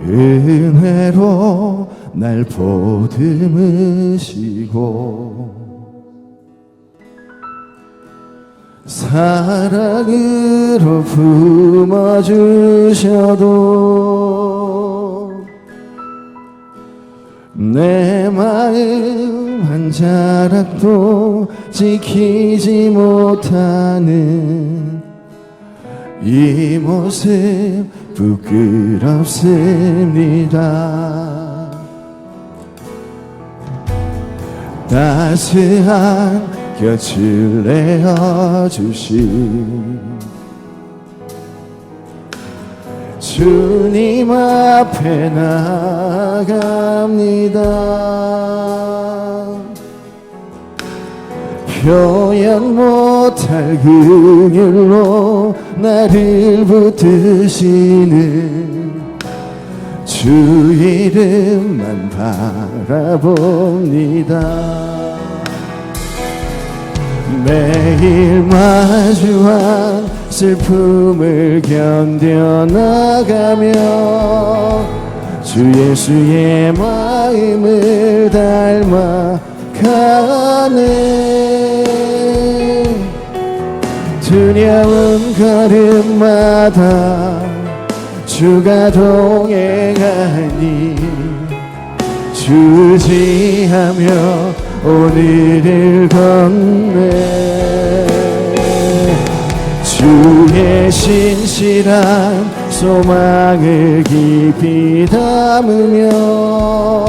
은혜로 날 보듬으시고 사랑으로 품어주셔도 내 마음 한 자락도 지키지 못하는 이 모습 부끄럽습니다. 따스한 곁을 내어주신 주님 앞에 나아갑니다. 표현 못할 긍휼로 나를 붙드시는 주 이름만 바라봅니다. 매일 마주한 슬픔을 견뎌나가며 주 예수의 마음을 닮아가네. 두려운 걸음마다 주가 동행하니 주지하며 오늘을 걷네. 주의 신실한 소망을 깊이 담으며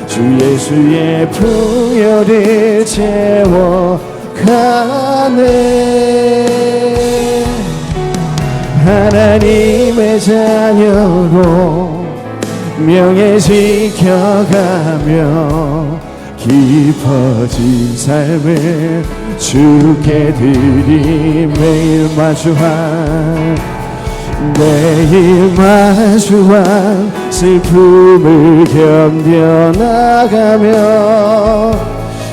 주 예수의 풍요를 채워가네. 하나님의 자녀로 명예 지켜가며 깊어진 삶을 주께 드리. 매일 마주한 슬픔을 견뎌나가며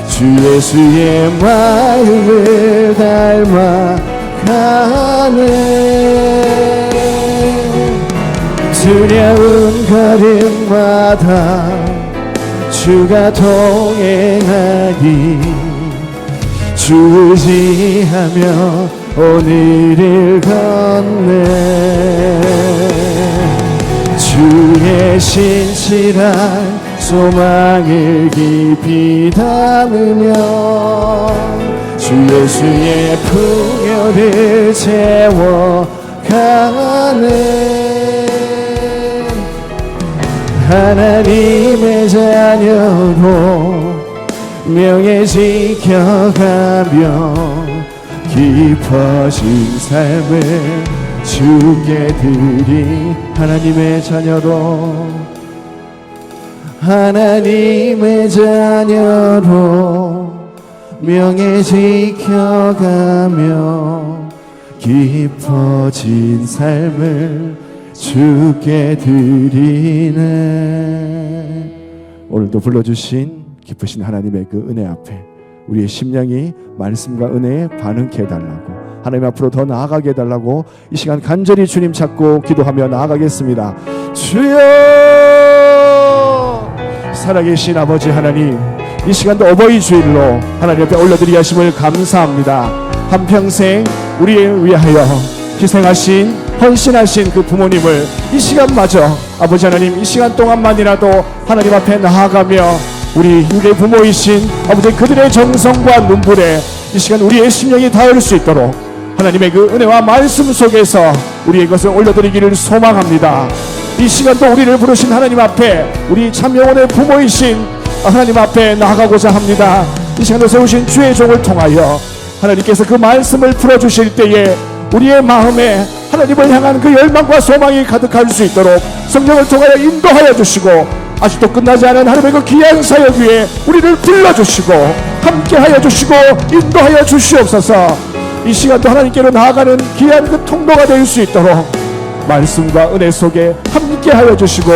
주 예수의 마음을 닮아가네. 두려운 걸음마다 주가 동행하니 주지하며 오늘을 걷네. 주의 신실한 소망을 깊이 담으며 주 예수의 풍요를 채워가네. 하나님의 자녀로 명예 지켜가며 깊어진 삶을 주께 드리. 하나님의 자녀로 명예 지켜가며 깊어진 삶을 주께 드리네. 오늘도 불러주신 기쁘신 하나님의 그 은혜 앞에 우리의 심령이 말씀과 은혜에 반응케 해달라고, 하나님 앞으로 더 나아가게 해달라고 이 시간 간절히 주님 찾고 기도하며 나아가겠습니다. 주여, 살아계신 아버지 하나님, 이 시간도 어버이 주일로 하나님 앞에 올려드리게 하심을 감사합니다. 한평생 우리를 위하여 희생하신, 헌신하신 그 부모님을 이 시간마저 아버지 하나님, 이 시간 동안만이라도 하나님 앞에 나아가며 우리의 부모이신 아버지 그들의 정성과 눈물에 이 시간 우리의 심령이 닿을 수 있도록 하나님의 그 은혜와 말씀 속에서 우리의 것을 올려드리기를 소망합니다. 이 시간도 우리를 부르신 하나님 앞에 우리 참 영혼의 부모이신 하나님 앞에 나아가고자 합니다. 이 시간도 세우신 주의 종을 통하여 하나님께서 그 말씀을 풀어주실 때에 우리의 마음에 하나님을 향한 그 열망과 소망이 가득할 수 있도록 성령을 통하여 인도하여 주시고, 아직도 끝나지 않은 하나님의 그 귀한 사역 위에 우리를 불러주시고 함께하여 주시고 인도하여 주시옵소서. 이 시간도 하나님께로 나아가는 귀한 그 통로가 될 수 있도록 말씀과 은혜 속에 함께하여 주시고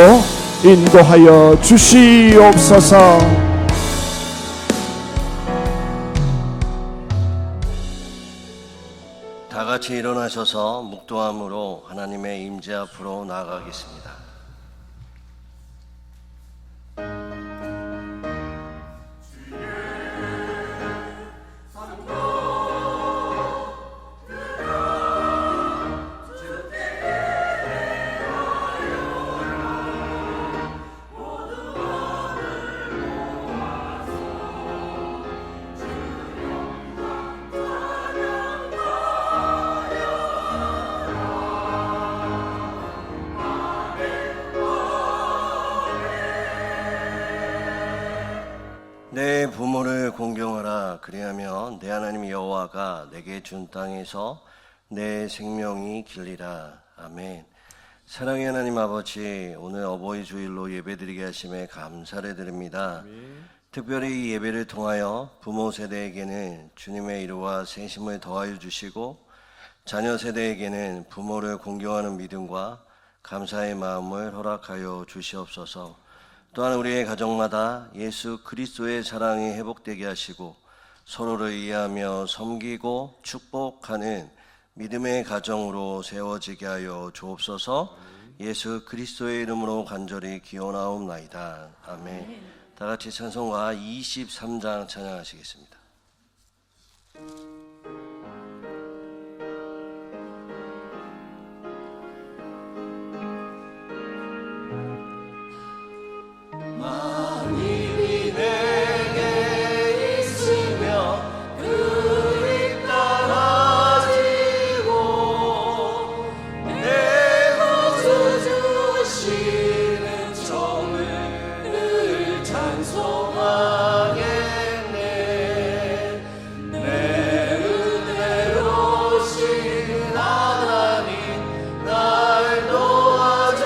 인도하여 주시옵소서. 다 같이 일어나셔서 묵도함으로 하나님의 임재 앞으로 나아가겠습니다. 내게 준 땅에서 내 생명이 길리라. 아멘. 사랑의 하나님 아버지, 오늘 어버이 주일로 예배드리게 하심에 감사를 드립니다. 특별히 이 예배를 통하여 부모 세대에게는 주님의 이루와 생심을 더하여 주시고, 자녀 세대에게는 부모를 공경하는 믿음과 감사의 마음을 허락하여 주시옵소서. 또한 우리의 가정마다 예수 그리스도의 사랑이 회복되게 하시고, 서로를 이해하며 섬기고 축복하는 믿음의 가정으로 세워지게 하여 주옵소서. 예수 그리스도의 이름으로 간절히 기원하옵나이다. 아멘. 다 같이 찬송가 23장 찬양하시겠습니다. 만일이 내게 있으며 그 입 달아지고 내 구주 주시는 정을 늘 찬송하겠네. 내 은혜로우신 하나님 날 도와주시고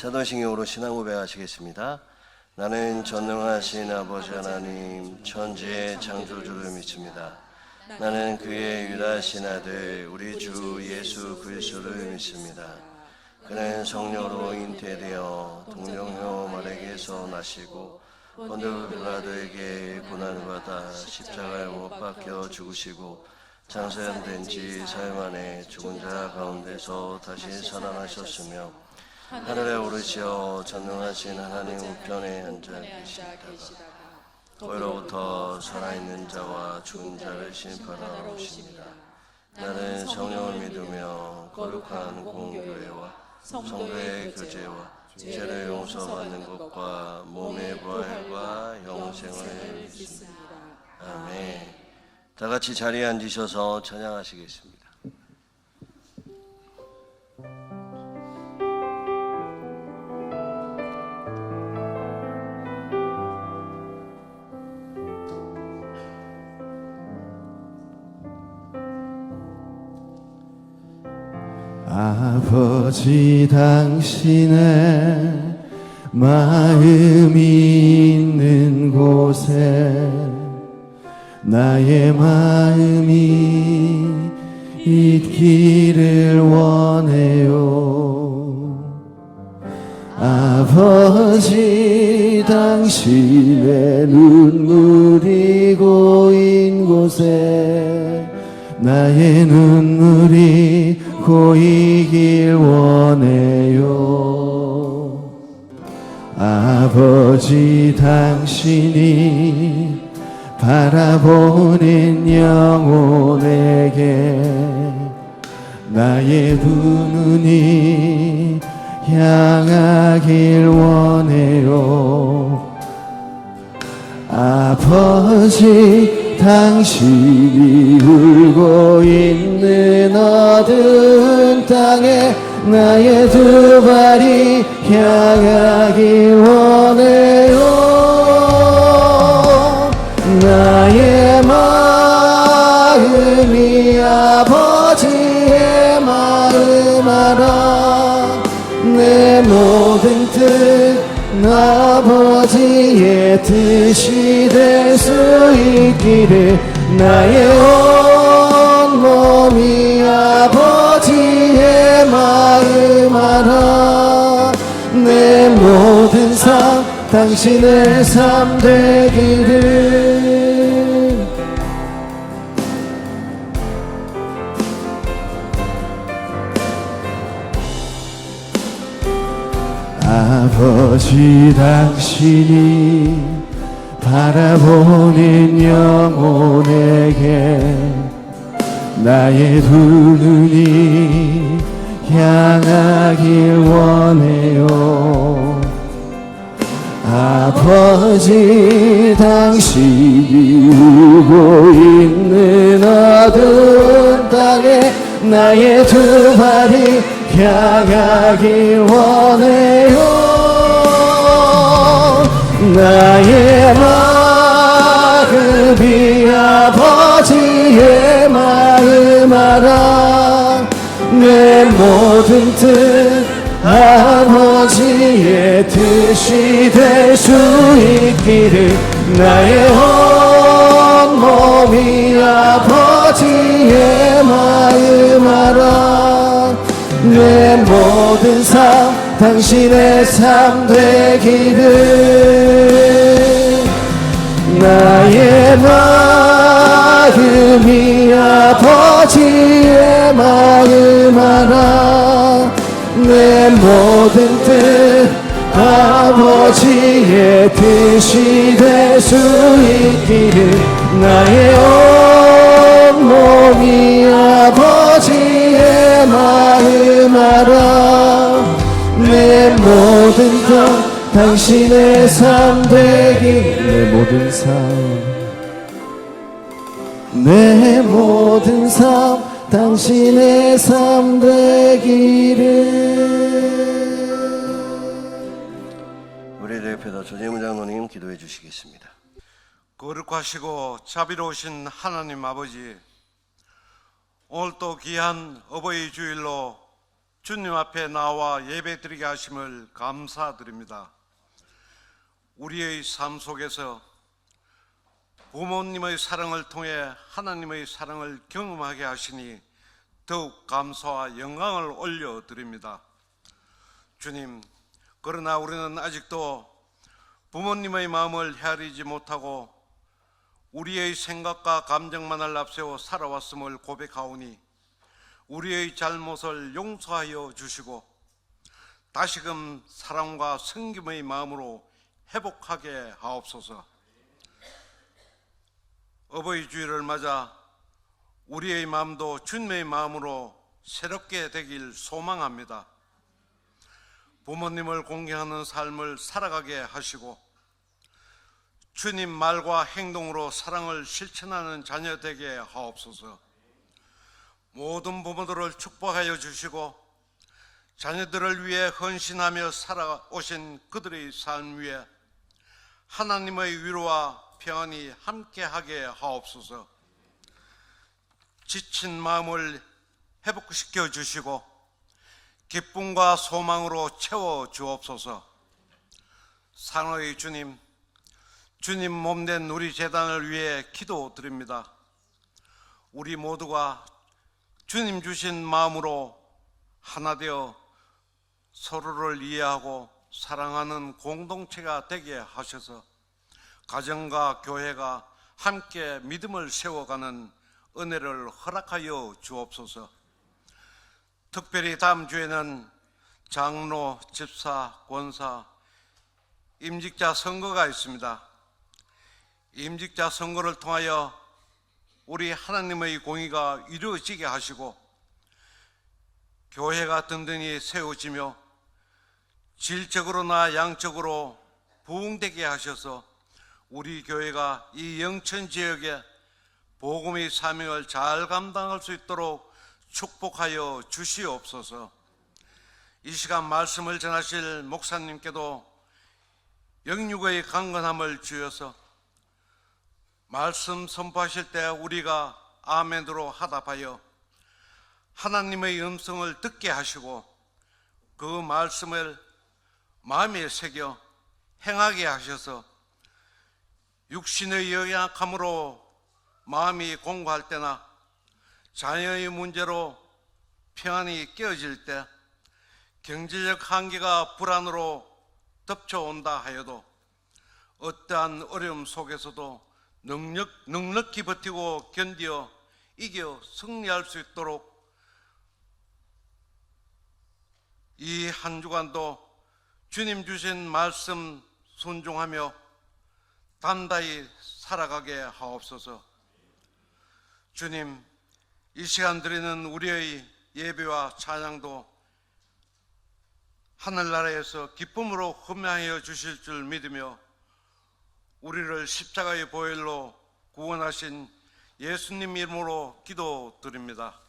사도신경으로 신앙 고백하시겠습니다. 나는 전능하신 아버지 하나님 천지의 창조주를 믿습니다. 나는 그의 유일하신 아들 우리 주 예수 그리스도를 믿습니다. 그는 성령으로 잉태되어 동정녀 마리아에게서 나시고 본디오 빌라도에게 고난을 받아 십자가에 못 박혀 죽으시고 장사된 지 사흘 만에 죽은 자 가운데서 다시 살아나셨으며 하늘에 오르시어 전능하신 하나님 우편에 앉아 계시다가 거기로부터 살아있는 자와 죽은 자를 심판하러 오십니다. 나는 성령을 믿으며 거룩한 공교회와 성도의 교제와 죄를 용서받는 것과 몸의 부활과 영생을 믿습니다. 아멘. 다 같이 자리에 앉으셔서 찬양하시겠습니다. 아버지 당신의 마음이 있는 곳에 나의 마음이 있기를 원해요. 아버지 당신의 눈물이 고인 곳에 나의 눈물이 고이길 원해요. 아버지 당신이 바라보는 영혼에게 나의 두 눈이 향하길 원해요. 아버지 당신이 울고 있는 어두운 땅에 나의 두 발이 향하길 원해요. 나의 마음이 아버지의 마음 알아. 내 모든 뜻 아버지의 뜻이 될 수 있기를 나의 온몸이 아버지의 마음 알아. 내 모든 삶 당신의 삶 되기를. 아버지 당신이 바라보는 영혼에게 나의 두 눈이 향하길 원해요. 아버지 당신이 울고 있는 어두운 땅에 나의 두 발이 향하길 원해요. 나의 마음이 아버지의 마음 알아. 내 모든 뜻 아버지의 뜻이 될 수 있기를. 나의 온몸이 아버지의 마음 알아. 내 모든 삶 당신의 삶 되기를. 나의 마음이 아버지의 마음 알아. 내 모든 뜻 아버지의 뜻이 될 수 있기를. 나의 온몸이 아버지의 마음 알아. 내 모든 것 당신의 삶 되기를. 내 모든 삶, 내 모든 삶 당신의 삶 되기를. 우리 대표도 조재무 장로님 기도해 주시겠습니다. 거룩하시고 자비로우신 하나님 아버지, 오늘 또 귀한 어버이 주일로 주님 앞에 나와 예배드리게 하심을 감사드립니다. 우리의 삶 속에서 부모님의 사랑을 통해 하나님의 사랑을 경험하게 하시니 더욱 감사와 영광을 올려드립니다. 주님, 그러나 우리는 아직도 부모님의 마음을 헤아리지 못하고 우리의 생각과 감정만을 앞세워 살아왔음을 고백하오니 우리의 잘못을 용서하여 주시고 다시금 사랑과 섬김의 마음으로 회복하게 하옵소서. 어버이 주일을 맞아 우리의 마음도 주님의 마음으로 새롭게 되길 소망합니다. 부모님을 공경하는 삶을 살아가게 하시고 주님 말과 행동으로 사랑을 실천하는 자녀 되게 하옵소서. 모든 부모들을 축복하여 주시고 자녀들을 위해 헌신하며 살아오신 그들의 삶 위에 하나님의 위로와 평안이 함께하게 하옵소서. 지친 마음을 회복시켜 주시고 기쁨과 소망으로 채워 주옵소서. 상의 주님, 주님 몸된 우리 재단을 위해 기도드립니다. 우리 모두가 주님 주신 마음으로 하나 되어 서로를 이해하고 사랑하는 공동체가 되게 하셔서 가정과 교회가 함께 믿음을 세워가는 은혜를 허락하여 주옵소서. 특별히 다음 주에는 장로, 집사, 권사, 임직자 선거가 있습니다. 임직자 선거를 통하여 우리 하나님의 공의가 이루어지게 하시고 교회가 든든히 세워지며 질적으로나 양적으로 부흥되게 하셔서 우리 교회가 이 영천 지역에 복음의 사명을 잘 감당할 수 있도록 축복하여 주시옵소서. 이 시간 말씀을 전하실 목사님께도 영육의 강건함을 주셔서 말씀 선포하실 때 우리가 아멘으로 하답하여 하나님의 음성을 듣게 하시고 그 말씀을 마음에 새겨 행하게 하셔서 육신의 연약함으로 마음이 공고할 때나 자녀의 문제로 평안이 깨어질 때, 경제적 한계가 불안으로 덮쳐온다 하여도 어떠한 어려움 속에서도 넉넉히 버티고 견디어 이겨 승리할 수 있도록 이 한 주간도 주님 주신 말씀 순종하며 담대히 살아가게 하옵소서. 주님, 이 시간 드리는 우리의 예배와 찬양도 하늘나라에서 기쁨으로 흠양하여 주실 줄 믿으며 우리를 십자가의 보혈로 구원하신 예수님 이름으로 기도드립니다.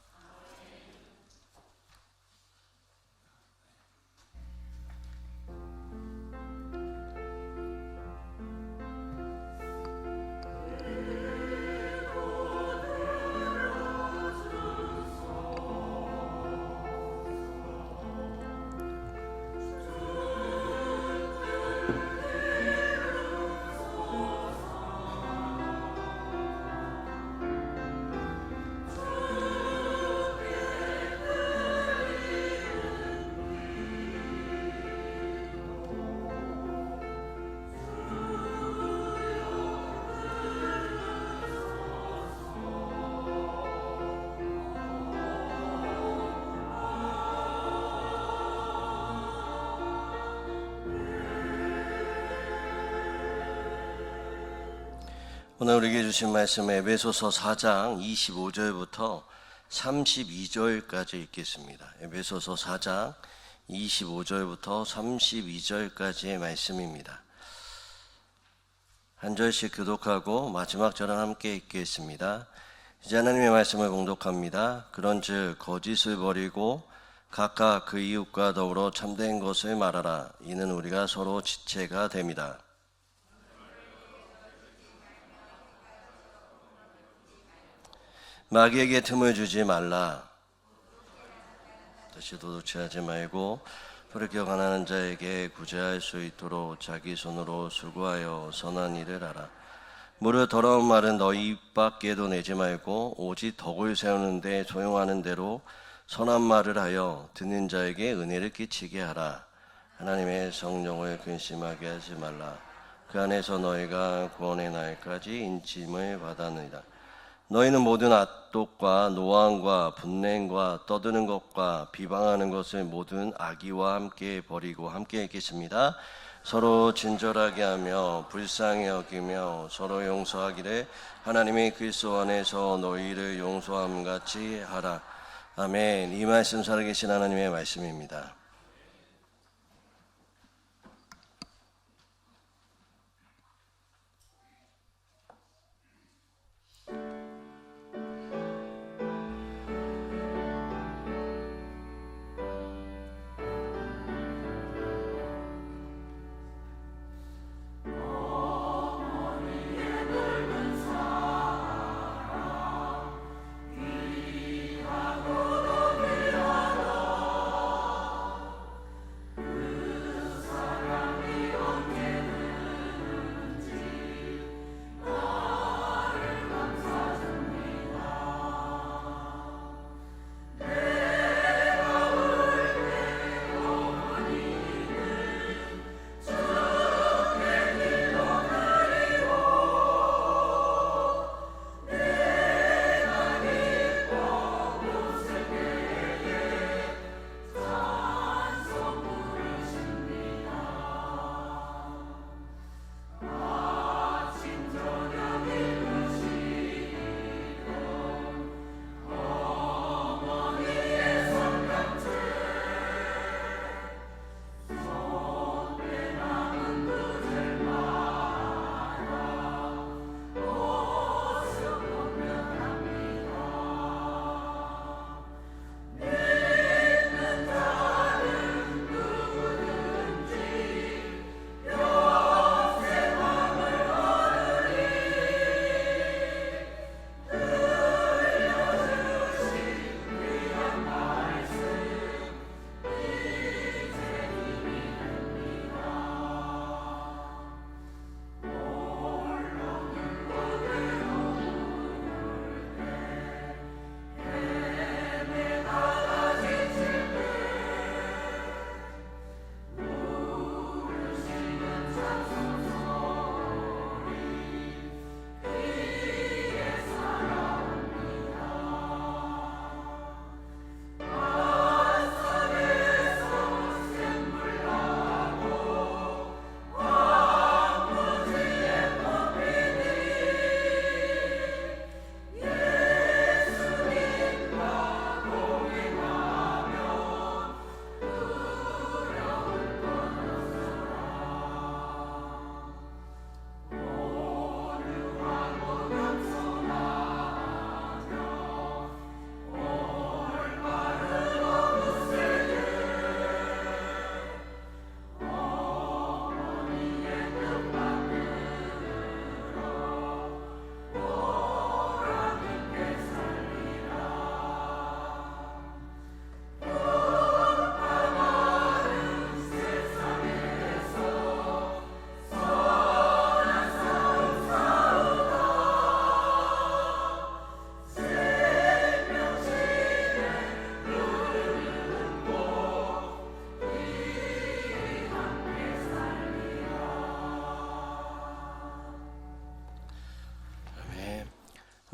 오늘 우리에게 주신 말씀 에베소서 4장 25절부터 32절까지 읽겠습니다. 에베소서 4장 25절부터 32절까지의 말씀입니다. 한 절씩 교독하고 마지막 절은 함께 읽겠습니다. 이제 하나님의 말씀을 봉독합니다. 그런즉 거짓을 버리고 각각 그 이웃과 더불어 참된 것을 말하라. 이는 우리가 서로 지체가 됩니다. 마귀에게 틈을 주지 말라. 다시 도둑질 하지 말고 돌이켜 가난한 자에게 구제할 수 있도록 자기 손으로 수고하여 선한 일을 하라. 무릇 더러운 말은 너희 입 밖에도 내지 말고 오직 덕을 세우는데 소용하는 대로 선한 말을 하여 듣는 자에게 은혜를 끼치게 하라. 하나님의 성령을 근심하게 하지 말라. 그 안에서 너희가 구원의 날까지 인침을 받았느니라. 너희는 모든 악독과 노함과 분냉과 떠드는 것과 비방하는 것을 모든 악의와 함께 버리고 함께 읽겠습니다. 서로 친절하게 하며 불쌍히 여기며 서로 용서하기를 하나님이 그리스도 안에서 너희를 용서함 같이 하라. 아멘. 이 말씀 살아계신 하나님의 말씀입니다.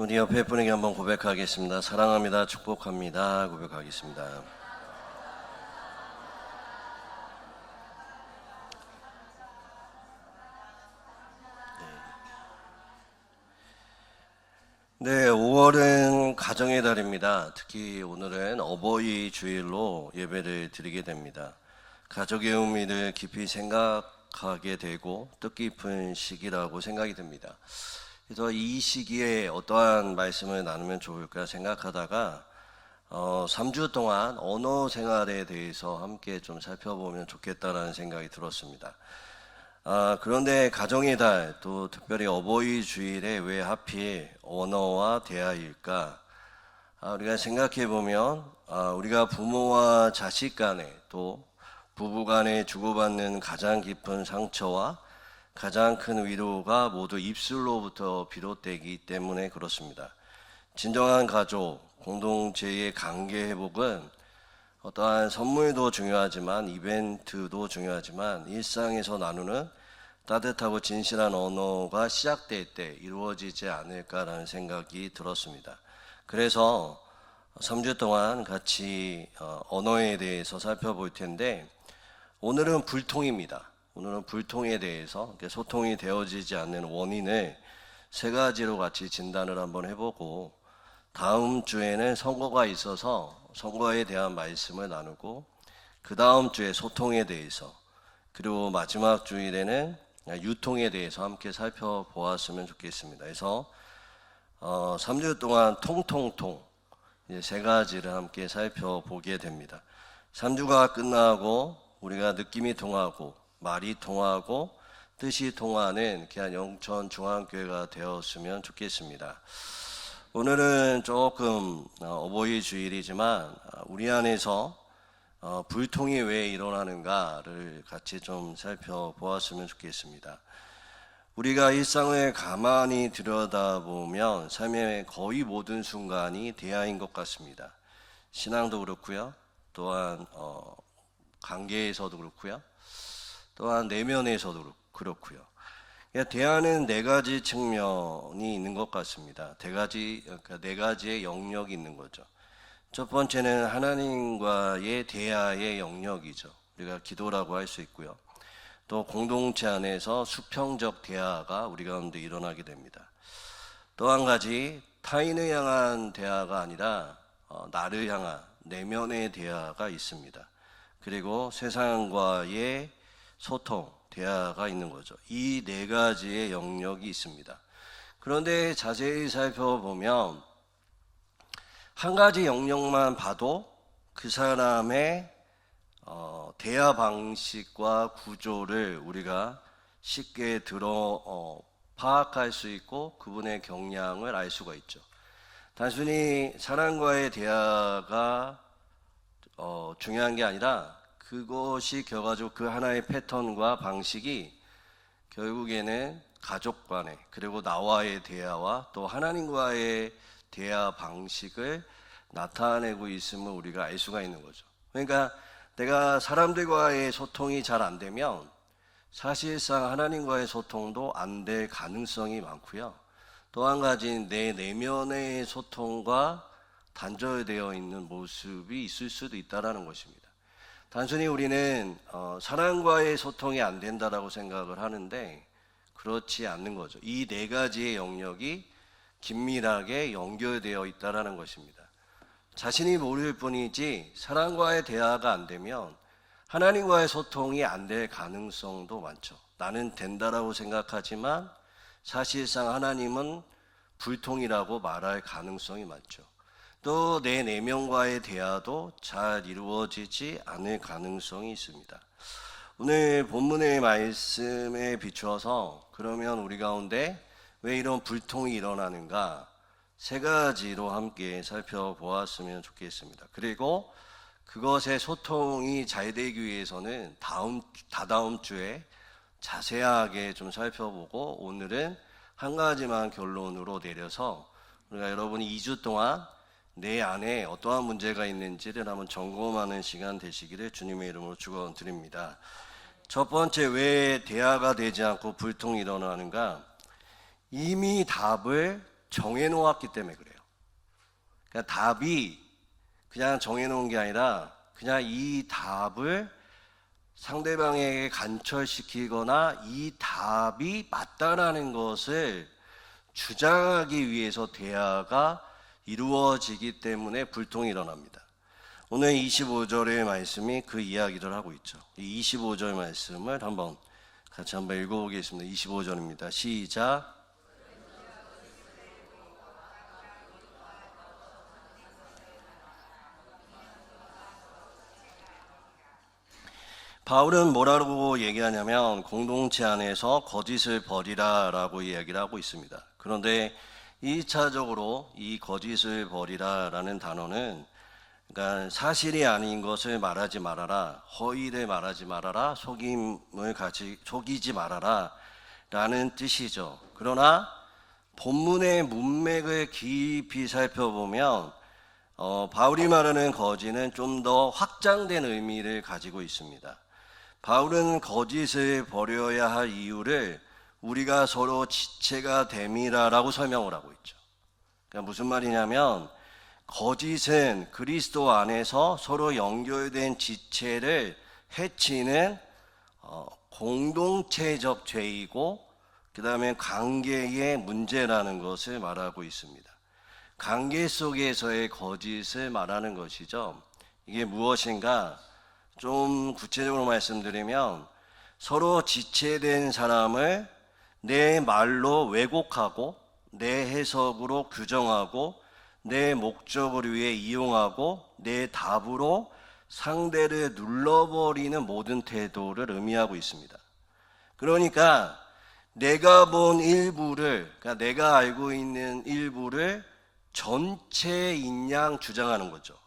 우리 옆에 분에게 한번 고백하겠습니다. 사랑합니다. 축복합니다. 고백하겠습니다. 네, 5월은 가정의 달입니다. 특히 오늘은 어버이 주일로 예배를 드리게 됩니다. 가족의 의미를 깊이 생각하게 되고 뜻깊은 시기라고 생각이 됩니다. 그래서 이 시기에 어떠한 말씀을 나누면 좋을까 생각하다가 3주 동안 언어 생활에 대해서 함께 좀 살펴보면 좋겠다라는 생각이 들었습니다. 그런데 가정의 달, 또 특별히 어버이 주일에 왜 하필 언어와 대화일까? 우리가 생각해 보면 우리가 부모와 자식 간에 또 부부 간에 주고받는 가장 깊은 상처와 가장 큰 위로가 모두 입술로부터 비롯되기 때문에 그렇습니다. 진정한 가족, 공동체의 관계 회복은 어떠한 선물도 중요하지만 이벤트도 중요하지만 일상에서 나누는 따뜻하고 진실한 언어가 시작될 때 이루어지지 않을까라는 생각이 들었습니다. 그래서 3주 동안 같이 언어에 대해서 살펴볼 텐데 오늘은 불통입니다. 오늘은 불통에 대해서 소통이 되어지지 않는 원인을 3가지로 같이 진단을 한번 해보고 다음 주에는 선거가 있어서 선거에 대한 말씀을 나누고 그 다음 주에 소통에 대해서 그리고 마지막 주일에는 유통에 대해서 함께 살펴보았으면 좋겠습니다. 그래서 3주 동안 통통통 3가지를 함께 살펴보게 됩니다. 3주가 끝나고 우리가 느낌이 통하고 말이 통하고 뜻이 통하는 귀한 영천중앙교회가 되었으면 좋겠습니다. 오늘은 조금 어버이 주일이지만 우리 안에서 불통이 왜 일어나는가를 같이 좀 살펴보았으면 좋겠습니다. 우리가 일상을 가만히 들여다보면 삶의 거의 모든 순간이 대화인 것 같습니다. 신앙도 그렇고요. 또한 관계에서도 그렇고요. 또한 내면에서도 그렇고요. 대화는 4가지 측면이 있는 것 같습니다. 4가지의 영역이 있는 거죠. 첫 번째는 하나님과의 대화의 영역이죠. 우리가 기도라고 할 수 있고요. 또 공동체 안에서 수평적 대화가 우리 가운데 일어나게 됩니다. 또 한 가지 타인을 향한 대화가 아니라 나를 향한 내면의 대화가 있습니다. 그리고 세상과의 소통, 대화가 있는 거죠. 이 4가지의 영역이 있습니다. 그런데 자세히 살펴보면 한 가지 영역만 봐도 그 사람의 대화 방식과 구조를 우리가 쉽게 파악할 수 있고 그분의 경향을 알 수가 있죠. 단순히 사람과의 대화가 중요한 게 아니라 그것이 결과적으로 그 하나의 패턴과 방식이 결국에는 가족 간에 그리고 나와의 대화와 또 하나님과의 대화 방식을 나타내고 있음을 우리가 알 수가 있는 거죠. 그러니까 내가 사람들과의 소통이 잘 안 되면 사실상 하나님과의 소통도 안 될 가능성이 많고요. 또 한 가지 내 내면의 소통과 단절되어 있는 모습이 있을 수도 있다는 것입니다. 단순히 우리는 사람과의 소통이 안 된다라고 생각을 하는데 그렇지 않는 거죠. 이 4가지의 영역이 긴밀하게 연결되어 있다는 것입니다. 자신이 모를 뿐이지 사람과의 대화가 안 되면 하나님과의 소통이 안 될 가능성도 많죠. 나는 된다라고 생각하지만 사실상 하나님은 불통이라고 말할 가능성이 많죠. 또 내 내면과의 대화도 잘 이루어지지 않을 가능성이 있습니다. 오늘 본문의 말씀에 비추어서 그러면 우리 가운데 왜 이런 불통이 일어나는가 3가지로 함께 살펴보았으면 좋겠습니다. 그리고 그것의 소통이 잘 되기 위해서는 다다음 주에 자세하게 좀 살펴보고 오늘은 한 가지만 결론으로 내려서 우리가 여러분이 2주 동안 내 안에 어떠한 문제가 있는지를 한번 점검하는 시간 되시기를 주님의 이름으로 축원드립니다. 첫 번째, 왜 대화가 되지 않고 불통이 일어나는가? 이미 답을 정해놓았기 때문에 그래요. 그러니까 답이 그냥 정해놓은 게 아니라 그냥 이 답을 상대방에게 간철시키거나 이 답이 맞다라는 것을 주장하기 위해서 대화가 이루어지기 때문에 불통이 일어납니다. 오늘 25절의 말씀이 그 이야기를 하고 있죠. 이 25절 말씀을 같이 한번 읽어보겠습니다. 25절입니다. 시작. 바울은 뭐라고 얘기하냐면 공동체 안에서 거짓을 버리라 라고 이야기를 하고 있습니다. 그런데 1차적으로 이 거짓을 버리라 라는 단어는 그러니까 사실이 아닌 것을 말하지 말아라, 허위를 말하지 말아라, 속이지 말아라 라는 뜻이죠. 그러나 본문의 문맥을 깊이 살펴보면 바울이 말하는 거짓은 좀 더 확장된 의미를 가지고 있습니다. 바울은 거짓을 버려야 할 이유를 우리가 서로 지체가 됨이라라고 설명을 하고 있죠. 그러니까 무슨 말이냐면 거짓은 그리스도 안에서 서로 연결된 지체를 해치는 공동체적 죄이고 그 다음에 관계의 문제라는 것을 말하고 있습니다. 관계 속에서의 거짓을 말하는 것이죠. 이게 무엇인가? 좀 구체적으로 말씀드리면 서로 지체된 사람을 내 말로 왜곡하고 내 해석으로 규정하고 내 목적을 위해 이용하고 내 답으로 상대를 눌러버리는 모든 태도를 의미하고 있습니다. 그러니까 내가 본 일부를, 그러니까 내가 알고 있는 일부를 전체인 양 주장하는 거죠.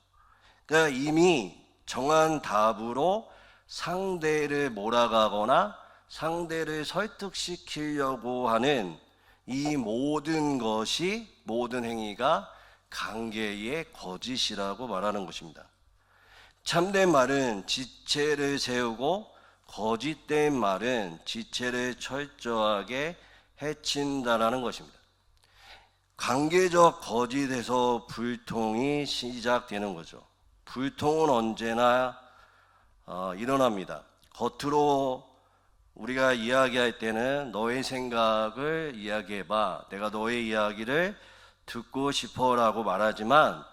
그러니까 이미 정한 답으로 상대를 몰아가거나 상대를 설득시키려고 하는 이 모든 것이, 모든 행위가 관계의 거짓이라고 말하는 것입니다. 참된 말은 지체를 세우고 거짓된 말은 지체를 철저하게 해친다라는 것입니다. 관계적 거짓에서 불통이 시작되는 거죠. 불통은 언제나 일어납니다. 겉으로 우리가 이야기할 때는 너의 생각을 이야기해봐, 내가 너의 이야기를 듣고 싶어라고 말하지만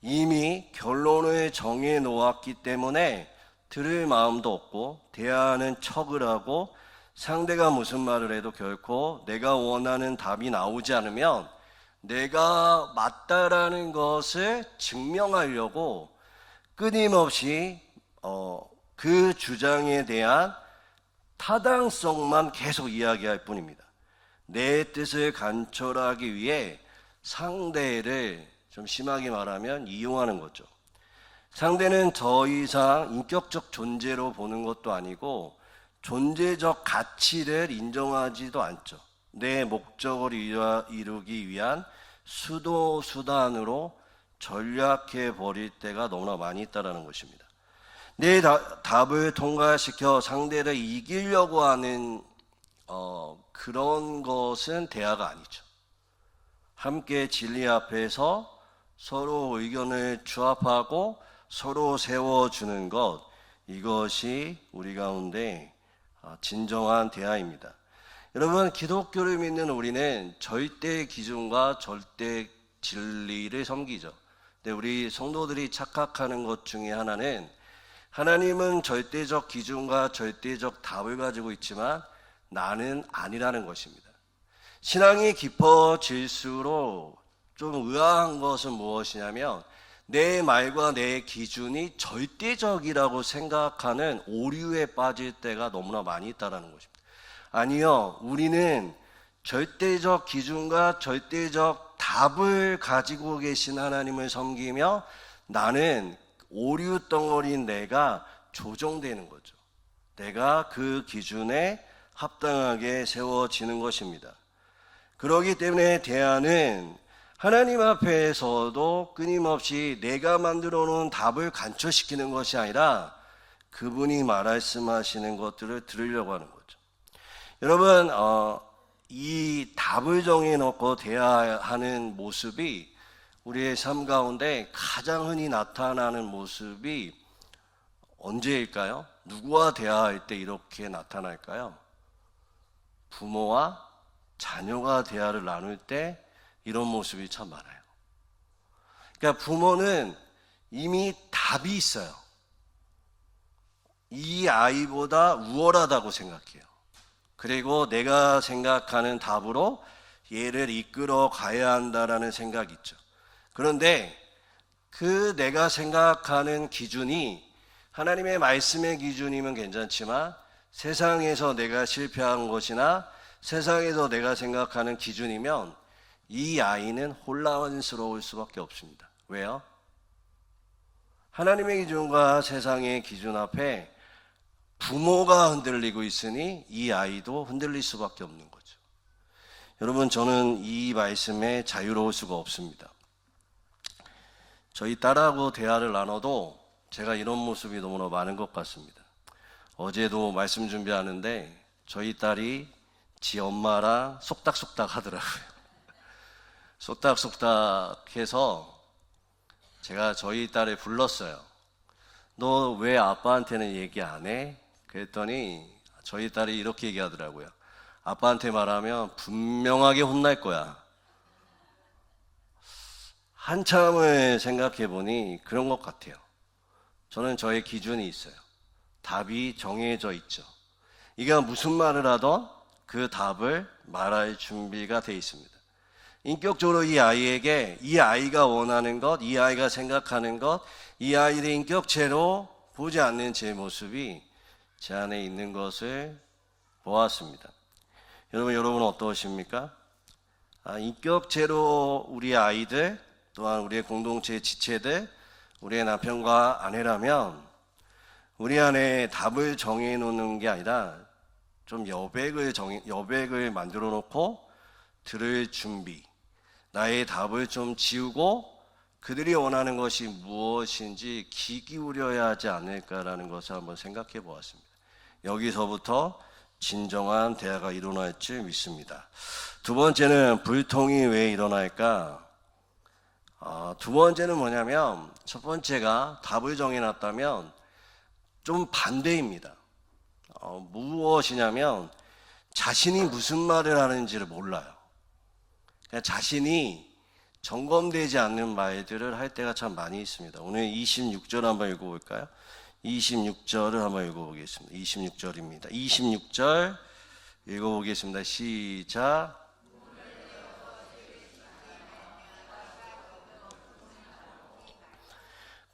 이미 결론을 정해 놓았기 때문에 들을 마음도 없고 대화하는 척을 하고 상대가 무슨 말을 해도 결코 내가 원하는 답이 나오지 않으면 내가 맞다라는 것을 증명하려고 끊임없이 그 주장에 대한 타당성만 계속 이야기할 뿐입니다. 내 뜻을 간철하기 위해 상대를 좀 심하게 말하면 이용하는 거죠. 상대는 더 이상 인격적 존재로 보는 것도 아니고 존재적 가치를 인정하지도 않죠. 내 목적을 이루기 위한 수단으로 전략해 버릴 때가 너무나 많이 있다는 것입니다. 내 답을 통과시켜 상대를 이기려고 하는 그런 것은 대화가 아니죠. 함께 진리 앞에서 서로 의견을 조합하고 서로 세워주는 것, 이것이 우리 가운데 진정한 대화입니다. 여러분, 기독교를 믿는 우리는 절대 기준과 절대 진리를 섬기죠. 근데 우리 성도들이 착각하는 것 중에 하나는 하나님은 절대적 기준과 절대적 답을 가지고 있지만 나는 아니라는 것입니다. 신앙이 깊어질수록 좀 의아한 것은 무엇이냐면 내 말과 내 기준이 절대적이라고 생각하는 오류에 빠질 때가 너무나 많이 있다는 것입니다. 아니요, 우리는 절대적 기준과 절대적 답을 가지고 계신 하나님을 섬기며 나는 오류 덩어리인 내가 조정되는 거죠. 내가 그 기준에 합당하게 세워지는 것입니다. 그렇기 때문에 대안은 하나님 앞에서도 끊임없이 내가 만들어 놓은 답을 간철시키는 것이 아니라 그분이 말씀하시는 것들을 들으려고 하는 거죠. 여러분, 이 답을 정해놓고 대화하는 모습이 우리의 삶 가운데 가장 흔히 나타나는 모습이 언제일까요? 누구와 대화할 때 이렇게 나타날까요? 부모와 자녀가 대화를 나눌 때 이런 모습이 참 많아요. 그러니까 부모는 이미 답이 있어요. 이 아이보다 우월하다고 생각해요. 그리고 내가 생각하는 답으로 얘를 이끌어 가야 한다라는 생각이 있죠. 그런데 그 내가 생각하는 기준이 하나님의 말씀의 기준이면 괜찮지만 세상에서 내가 실패한 것이나 세상에서 내가 생각하는 기준이면 이 아이는 혼란스러울 수밖에 없습니다. 왜요? 하나님의 기준과 세상의 기준 앞에 부모가 흔들리고 있으니 이 아이도 흔들릴 수밖에 없는 거죠. 여러분, 저는 이 말씀에 자유로울 수가 없습니다. 저희 딸하고 대화를 나눠도 제가 이런 모습이 너무나 많은 것 같습니다. 어제도 말씀 준비하는데 저희 딸이 지 엄마랑 속닥속닥 하더라고요. 속닥속닥 해서 제가 저희 딸을 불렀어요. 너 왜 아빠한테는 얘기 안 해? 그랬더니 저희 딸이 이렇게 얘기하더라고요. 아빠한테 말하면 분명하게 혼날 거야. 한참을 생각해 보니 그런 것 같아요. 저는 저의 기준이 있어요. 답이 정해져 있죠. 이가 무슨 말을 하던 그 답을 말할 준비가 돼 있습니다. 인격적으로 이 아이에게 이 아이가 원하는 것, 이 아이가 생각하는 것, 이 아이를 인격체로 보지 않는 제 모습이 제 안에 있는 것을 보았습니다. 여러분은 어떠십니까? 인격체로 우리 아이들, 또한 우리의 공동체의 지체들, 우리의 남편과 아내라면 우리 안에 답을 정해놓는 게 아니라 좀 여백을 만들어 놓고 들을 준비, 나의 답을 좀 지우고 그들이 원하는 것이 무엇인지 귀 기울여야 하지 않을까라는 것을 한번 생각해 보았습니다. 여기서부터 진정한 대화가 일어날 줄 믿습니다. 두 번째는 불통이 왜 일어날까? 두 번째는 뭐냐면, 첫 번째가 답을 정해놨다면 좀 반대입니다. 무엇이냐면 자신이 무슨 말을 하는지를 몰라요. 그냥 자신이 점검되지 않는 말들을 할 때가 참 많이 있습니다. 오늘 26절 한번 읽어볼까요? 26절을 한번 읽어보겠습니다. 26절입니다. 26절 읽어보겠습니다. 시작.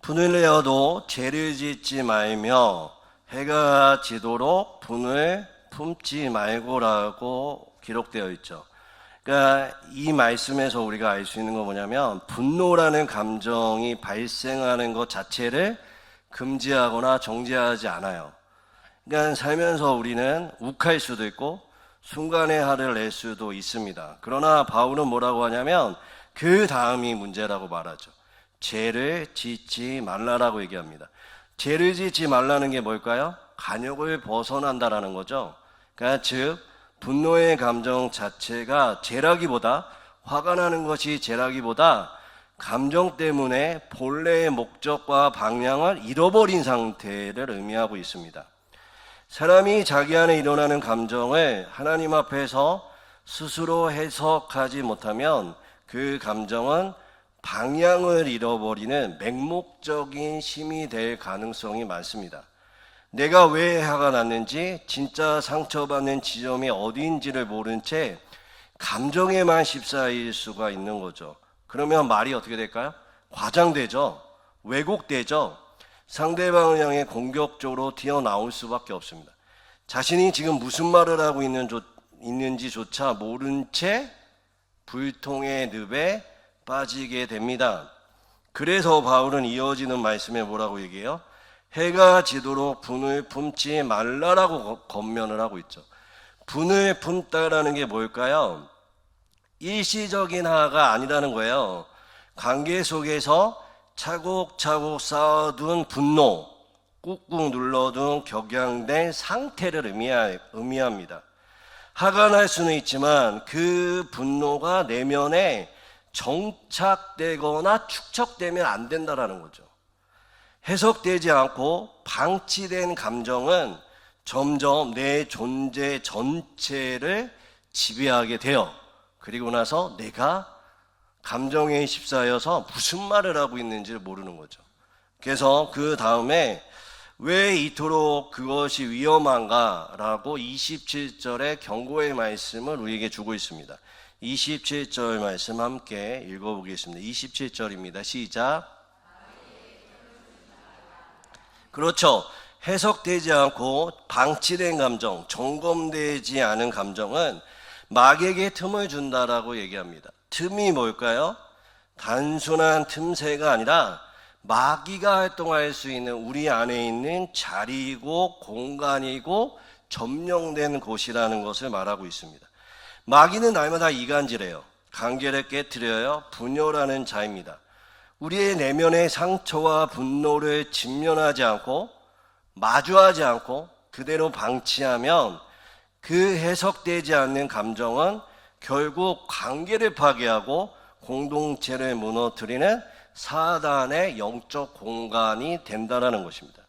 분을 내어도 죄를 짓지 말며 해가 지도록 분을 품지 말고라고 기록되어 있죠. 그러니까 이 말씀에서 우리가 알 수 있는 건 뭐냐면, 분노라는 감정이 발생하는 것 자체를 금지하거나 정죄하지 않아요. 그러니까 살면서 우리는 욱할 수도 있고 순간에 화를 낼 수도 있습니다. 그러나 바울은 뭐라고 하냐면 그 다음이 문제라고 말하죠. 죄를 짓지 말라라고 얘기합니다. 죄를 짓지 말라는 게 뭘까요? 간욕을 벗어난다라는 거죠. 그러니까 즉 분노의 감정 자체가 죄라기보다, 화가 나는 것이 죄라기보다 감정 때문에 본래의 목적과 방향을 잃어버린 상태를 의미하고 있습니다. 사람이 자기 안에 일어나는 감정을 하나님 앞에서 스스로 해석하지 못하면 그 감정은 방향을 잃어버리는 맹목적인 힘이 될 가능성이 많습니다. 내가 왜 화가 났는지, 진짜 상처받는 지점이 어디인지를 모른 채 감정에만 휩싸일 수가 있는 거죠. 그러면 말이 어떻게 될까요? 과장되죠. 왜곡되죠. 상대방을 향해 공격적으로 튀어나올 수밖에 없습니다. 자신이 지금 무슨 말을 하고 있는지조차 모른 채 불통의 늪에 빠지게 됩니다. 그래서 바울은 이어지는 말씀에 뭐라고 얘기해요? 해가 지도록 분을 품지 말라라고 권면을 하고 있죠. 분을 품다라는 게 뭘까요? 일시적인 화가 아니라는 거예요. 관계 속에서 차곡차곡 쌓아둔 분노, 꾹꾹 눌러둔 격양된 상태를 의미합니다. 화가 날 수는 있지만 그 분노가 내면에 정착되거나 축적되면 안 된다라는 거죠. 해석되지 않고 방치된 감정은 점점 내 존재 전체를 지배하게 돼요. 그리고 나서 내가 감정에 휩싸여서 무슨 말을 하고 있는지를 모르는 거죠. 그래서 그 다음에 왜 이토록 그것이 위험한가라고 27절의 경고의 말씀을 우리에게 주고 있습니다. 27절 말씀 함께 읽어보겠습니다. 27절입니다. 시작. 그렇죠. 해석되지 않고 방치된 감정, 점검되지 않은 감정은 마귀에게 틈을 준다라고 얘기합니다. 틈이 뭘까요? 단순한 틈새가 아니라 마귀가 활동할 수 있는 우리 안에 있는 자리이고 공간이고 점령된 곳이라는 것을 말하고 있습니다. 마귀는 날마다 이간질해요. 관계를 깨트려요. 분열하는 자입니다. 우리의 내면의 상처와 분노를 직면하지 않고 마주하지 않고 그대로 방치하면 그 해석되지 않는 감정은 결국 관계를 파괴하고 공동체를 무너뜨리는 사단의 영적 공간이 된다는 것입니다.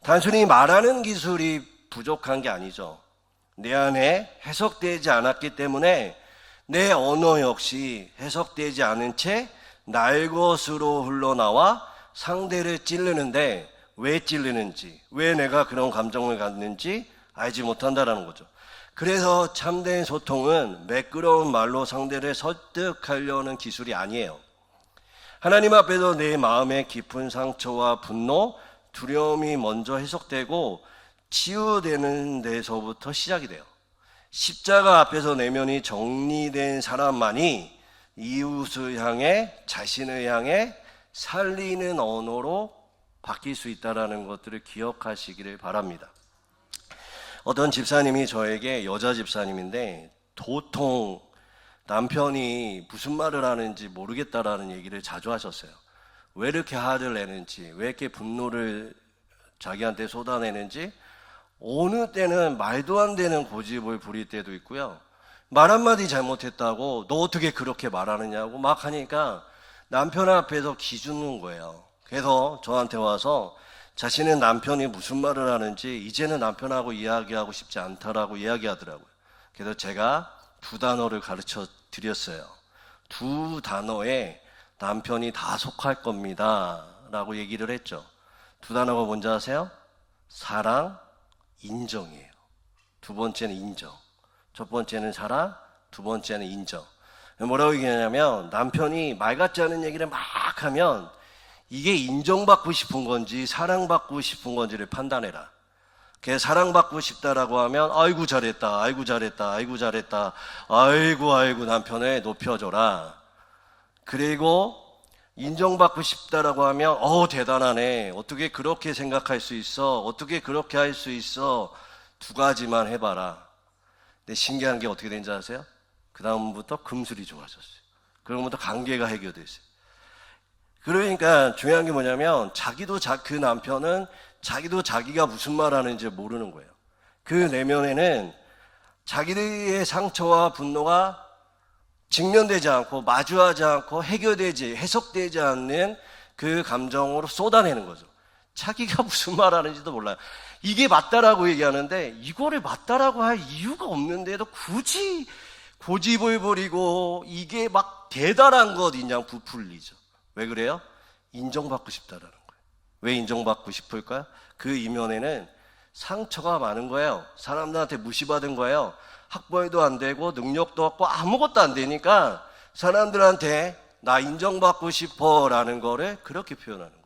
단순히 말하는 기술이 부족한 게 아니죠. 내 안에 해석되지 않았기 때문에 내 언어 역시 해석되지 않은 채 날 것으로 흘러나와 상대를 찌르는데 왜 찔리는지, 왜 내가 그런 감정을 갖는지 알지 못한다는 거죠. 그래서 참된 소통은 매끄러운 말로 상대를 설득하려는 기술이 아니에요. 하나님 앞에서 내 마음의 깊은 상처와 분노, 두려움이 먼저 해석되고 치유되는 데서부터 시작이 돼요. 십자가 앞에서 내면이 정리된 사람만이 이웃을 향해, 자신을 향해 살리는 언어로 바뀔 수 있다는 것들을 기억하시기를 바랍니다. 어떤 집사님이 저에게, 여자 집사님인데 도통 남편이 무슨 말을 하는지 모르겠다라는 얘기를 자주 하셨어요. 왜 이렇게 화를 내는지, 왜 이렇게 분노를 자기한테 쏟아내는지, 어느 때는 말도 안 되는 고집을 부릴 때도 있고요. 말 한마디 잘못했다고 너 어떻게 그렇게 말하느냐고 막 하니까 남편 앞에서 기죽는 거예요. 그래서 저한테 와서 자신은 남편이 무슨 말을 하는지 이제는 남편하고 이야기하고 싶지 않다라고 이야기하더라고요. 그래서 제가 두 단어를 가르쳐 드렸어요. 두 단어에 남편이 다 속할 겁니다 라고 얘기를 했죠. 두 단어가 뭔지 아세요? 사랑, 인정이에요. 두 번째는 인정. 첫 번째는 사랑, 두 번째는 인정. 뭐라고 얘기하냐면 남편이 말 같지 않은 얘기를 막 하면 이게 인정받고 싶은 건지 사랑받고 싶은 건지를 판단해라. 그래서 사랑받고 싶다라고 하면 아이고 잘했다, 아이고 잘했다, 아이고 잘했다, 아이고 남편을 높여줘라. 그리고 인정받고 싶다라고 하면 대단하네, 어떻게 그렇게 생각할 수 있어, 어떻게 그렇게 할 수 있어, 두 가지만 해봐라. 근데 신기한 게 어떻게 된지 아세요? 그 다음부터 금술이 좋아졌어요. 그러면부터 관계가 해결됐어요. 그러니까 중요한 게 뭐냐면 그 남편은 자기도 자기가 무슨 말 하는지 모르는 거예요. 그 내면에는 자기의 상처와 분노가 직면되지 않고 마주하지 않고 해석되지 않는 그 감정으로 쏟아내는 거죠. 자기가 무슨 말 하는지도 몰라요. 이게 맞다라고 얘기하는데 이거를 맞다라고 할 이유가 없는데도 굳이 고집을 부리고 이게 막 대단한 것 인양 부풀리죠. 왜 그래요? 인정받고 싶다라는 거예요. 왜 인정받고 싶을까요? 그 이면에는 상처가 많은 거예요. 사람들한테 무시받은 거예요. 학벌도 안 되고 능력도 없고 아무것도 안 되니까 사람들한테 나 인정받고 싶어 라는 거를 그렇게 표현하는 거죠.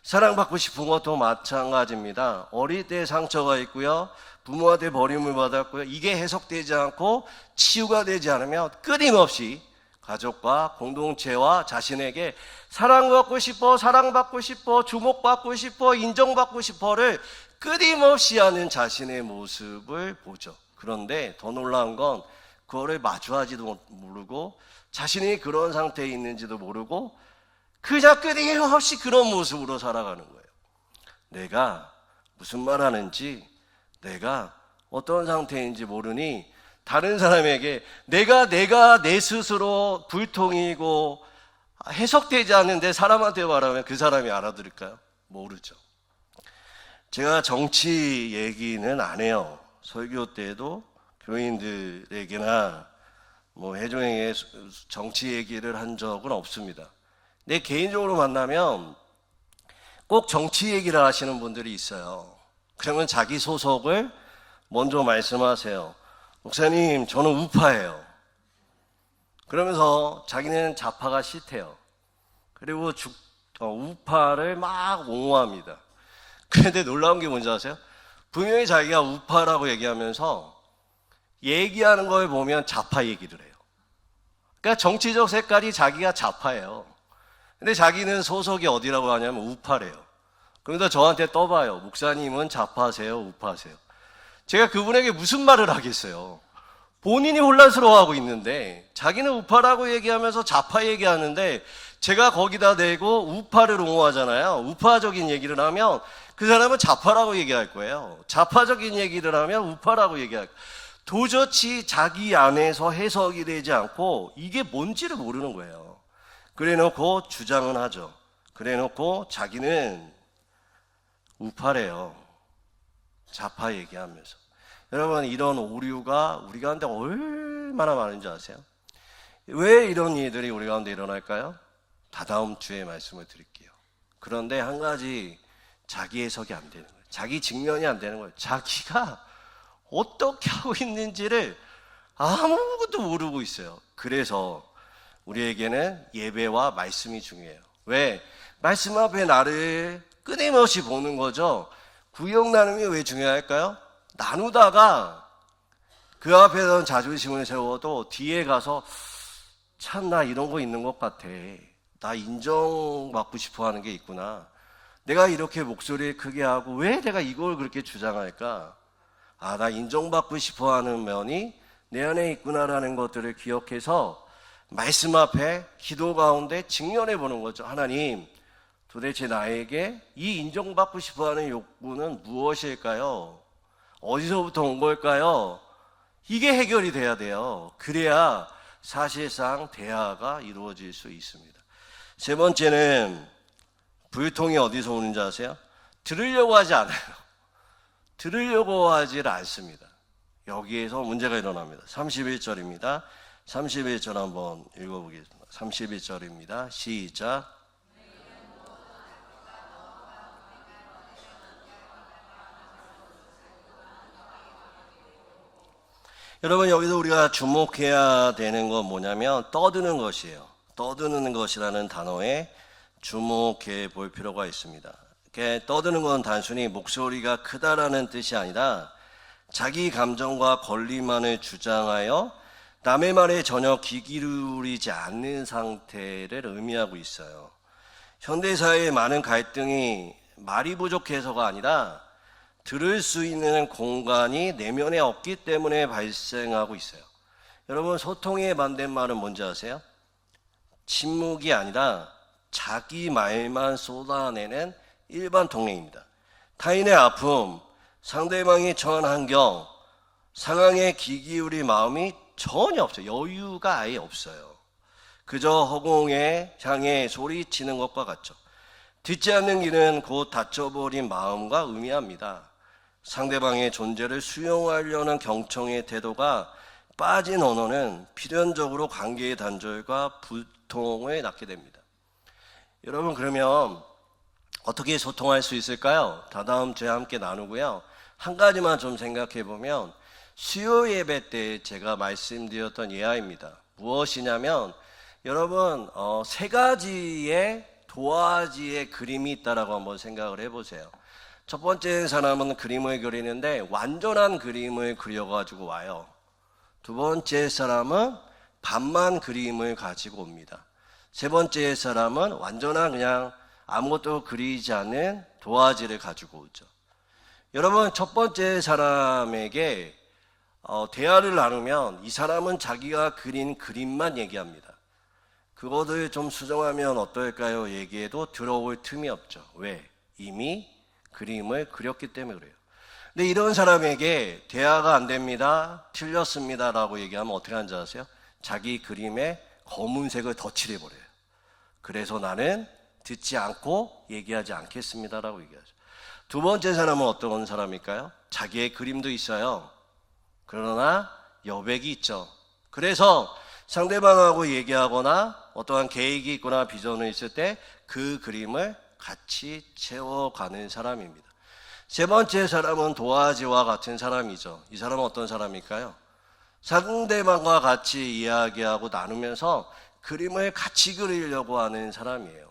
사랑받고 싶은 것도 마찬가지입니다. 어릴 때 상처가 있고요, 부모한테 버림을 받았고요, 이게 해석되지 않고 치유가 되지 않으면 끊임없이 가족과 공동체와 자신에게 사랑받고 싶어, 사랑받고 싶어, 주목받고 싶어, 인정받고 싶어를 끊임없이 하는 자신의 모습을 보죠. 그런데 더 놀라운 건 그거를 마주하지도 모르고 자신이 그런 상태에 있는지도 모르고 그냥 끊임없이 그런 모습으로 살아가는 거예요. 내가 무슨 말 하는지, 내가 어떤 상태인지 모르니 다른 사람에게 내가 내 스스로 불통이고 해석되지 않는데 사람한테 말하면 그 사람이 알아들을까요? 모르죠. 제가 정치 얘기는 안 해요. 설교 때도 교인들에게나 회중에게 정치 얘기를 한 적은 없습니다. 내 개인적으로 만나면 꼭 정치 얘기를 하시는 분들이 있어요. 그러면 자기 소속을 먼저 말씀하세요. 목사님, 저는 우파예요. 그러면서 자기는 좌파가 싫대요. 그리고 우파를 막 옹호합니다. 그런데 놀라운 게 뭔지 아세요? 분명히 자기가 우파라고 얘기하면서 얘기하는 걸 보면 좌파 얘기를 해요. 그러니까 정치적 색깔이 자기가 좌파예요. 근데 자기는 소속이 어디라고 하냐면 우파래요. 그러면서 저한테 떠봐요. 목사님은 좌파세요? 우파세요? 제가 그분에게 무슨 말을 하겠어요? 본인이 혼란스러워하고 있는데 자기는 우파라고 얘기하면서 좌파 얘기하는데 제가 거기다 대고 우파를 옹호하잖아요. 우파적인 얘기를 하면 그 사람은 좌파라고 얘기할 거예요. 좌파적인 얘기를 하면 우파라고 얘기할 거예요. 도저히 자기 안에서 해석이 되지 않고 이게 뭔지를 모르는 거예요. 그래놓고 주장은 하죠. 그래놓고 자기는 우파래요. 좌파 얘기하면서. 여러분, 이런 오류가 우리 가운데 얼마나 많은지 아세요? 왜 이런 일들이 우리 가운데 일어날까요? 다다음 주에 말씀을 드릴게요. 그런데 한 가지, 자기 해석이 안 되는 거예요. 자기 직면이 안 되는 거예요. 자기가 어떻게 하고 있는지를 아무것도 모르고 있어요. 그래서 우리에게는 예배와 말씀이 중요해요. 왜? 말씀 앞에 나를 끊임없이 보는 거죠. 구역 나눔이 왜 중요할까요? 나누다가 그 앞에서는 자존심을 세워도 뒤에 가서 참 나 이런 거 있는 것 같아. 나 인정받고 싶어 하는 게 있구나. 내가 이렇게 목소리 크게 하고 왜 내가 이걸 그렇게 주장할까? 아, 나 인정받고 싶어 하는 면이 내 안에 있구나라는 것들을 기억해서 말씀 앞에 기도 가운데 직면해 보는 거죠. 하나님, 도대체 나에게 이 인정받고 싶어 하는 욕구는 무엇일까요? 어디서부터 온 걸까요? 이게 해결이 돼야 돼요. 그래야 사실상 대화가 이루어질 수 있습니다. 세 번째는 불통이 어디서 오는지 아세요? 들으려고 하지 않아요. 들으려고 하질 않습니다. 여기에서 문제가 일어납니다. 31절입니다. 31절 한번 읽어보겠습니다. 31절입니다. 시작. 여러분, 여기서 우리가 주목해야 되는 건 뭐냐면 떠드는 것이에요. 떠드는 것이라는 단어에 주목해 볼 필요가 있습니다. 이렇게 떠드는 건 단순히 목소리가 크다라는 뜻이 아니라 자기 감정과 권리만을 주장하여 남의 말에 전혀 귀 기울이지 않는 상태를 의미하고 있어요. 현대사회의 많은 갈등이 말이 부족해서가 아니라 들을 수 있는 공간이 내면에 없기 때문에 발생하고 있어요. 여러분, 소통의 반대말은 뭔지 아세요? 침묵이 아니라 자기 말만 쏟아내는 일반 통행입니다. 타인의 아픔, 상대방이 처한 환경, 상황에 귀 기울일 마음이 전혀 없어요. 여유가 아예 없어요. 그저 허공에 향해 소리치는 것과 같죠. 듣지 않는 귀는 곧 닫혀버린 마음과 의미합니다. 상대방의 존재를 수용하려는 경청의 태도가 빠진 언어는 필연적으로 관계의 단절과 불통을 낳게 됩니다. 여러분, 그러면 어떻게 소통할 수 있을까요? 다다음 주에 함께 나누고요. 한 가지만 좀 생각해 보면 수요 예배 때 제가 말씀드렸던 예화입니다. 무엇이냐면 여러분, 세 가지의 도화지의 그림이 있다라고 한번 생각을 해보세요. 첫 번째 사람은 그림을 그리는데 완전한 그림을 그려가지고 와요. 두 번째 사람은 반만 그림을 가지고 옵니다. 세 번째 사람은 완전한 그냥 아무것도 그리지 않는 도화지를 가지고 오죠. 여러분, 첫 번째 사람에게 대화를 나누면 이 사람은 자기가 그린 그림만 얘기합니다. 그것을 좀 수정하면 어떨까요? 얘기해도 들어올 틈이 없죠. 왜? 이미 그림을 그렸기 때문에 그래요. 근데 이런 사람에게 대화가 안 됩니다, 틀렸습니다라고 얘기하면 어떻게 하는지 아세요? 자기 그림에 검은색을 덧칠해버려요. 그래서 나는 듣지 않고 얘기하지 않겠습니다라고 얘기하죠. 두 번째 사람은 어떤 사람일까요? 자기의 그림도 있어요. 그러나 여백이 있죠. 그래서 상대방하고 얘기하거나 어떠한 계획이 있거나 비전이 있을 때 그 그림을 같이 채워가는 사람입니다. 세 번째 사람은 도화지와 같은 사람이죠. 이 사람은 어떤 사람일까요? 상대방과 같이 이야기하고 나누면서 그림을 같이 그리려고 하는 사람이에요.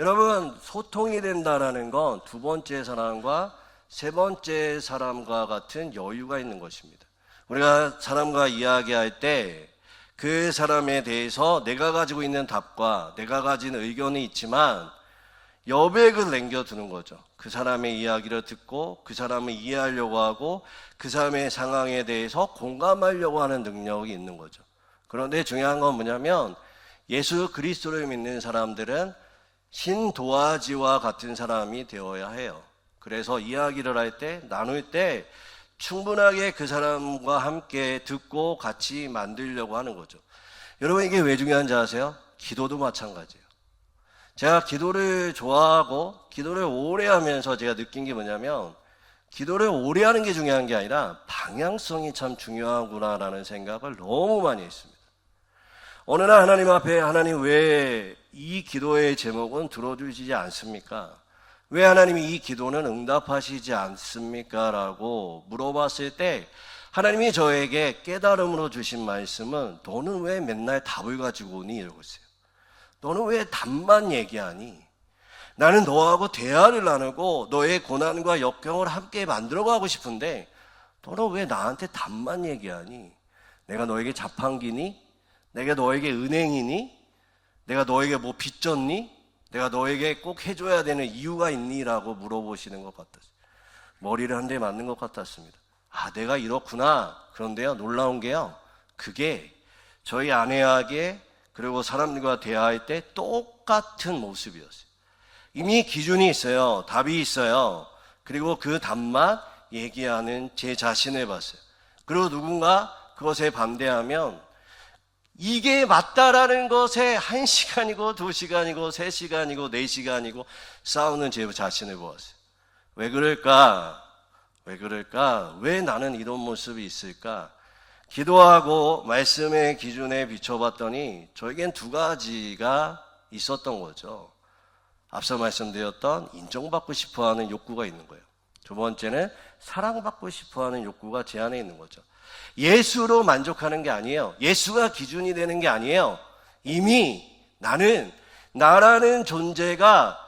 여러분, 소통이 된다라는 건 두 번째 사람과 세 번째 사람과 같은 여유가 있는 것입니다. 우리가 사람과 이야기할 때 그 사람에 대해서 내가 가지고 있는 답과 내가 가진 의견이 있지만 여백을 남겨두는 거죠. 그 사람의 이야기를 듣고 그 사람을 이해하려고 하고 그 사람의 상황에 대해서 공감하려고 하는 능력이 있는 거죠. 그런데 중요한 건 뭐냐면 예수 그리스도를 믿는 사람들은 신도화지와 같은 사람이 되어야 해요. 그래서 이야기를 할 때, 나눌 때 충분하게 그 사람과 함께 듣고 같이 만들려고 하는 거죠. 여러분, 이게 왜 중요한지 아세요? 기도도 마찬가지예요. 제가 기도를 좋아하고 기도를 오래 하면서 제가 느낀 게 뭐냐면 기도를 오래 하는 게 중요한 게 아니라 방향성이 참 중요하구나라는 생각을 너무 많이 했습니다. 어느 날 하나님 앞에 하나님 왜 이 기도의 제목은 들어주시지 않습니까? 왜 하나님이 이 기도는 응답하시지 않습니까? 라고 물어봤을 때 하나님이 저에게 깨달음으로 주신 말씀은 너는 왜 맨날 답을 가지고 오니? 이러고 있어요. 너는 왜 답만 얘기하니? 나는 너하고 대화를 나누고 너의 고난과 역경을 함께 만들어가고 싶은데 너는 왜 나한테 답만 얘기하니? 내가 너에게 자판기니? 내가 너에게 은행이니? 내가 너에게 뭐 빚졌니? 내가 너에게 꼭 해줘야 되는 이유가 있니? 라고 물어보시는 것 같았어요. 머리를 한 대 맞는 것 같았습니다. 아, 내가 이렇구나. 그런데요, 놀라운 게요, 그게 저희 아내에게 그리고 사람들과 대화할 때 똑같은 모습이었어요. 이미 기준이 있어요. 답이 있어요. 그리고 그 답만 얘기하는 제 자신을 봤어요. 그리고 누군가 그것에 반대하면 이게 맞다라는 것에 1시간이고 2시간이고 3시간이고 4시간이고 싸우는 제 자신을 보았어요. 왜 그럴까? 왜 그럴까? 왜 나는 이런 모습이 있을까? 기도하고 말씀의 기준에 비춰봤더니 저에겐 두 가지가 있었던 거죠. 앞서 말씀드렸던 인정받고 싶어하는 욕구가 있는 거예요. 두 번째는 사랑받고 싶어하는 욕구가 제 안에 있는 거죠. 예수로 만족하는 게 아니에요. 예수가 기준이 되는 게 아니에요. 이미 나는 나라는 존재가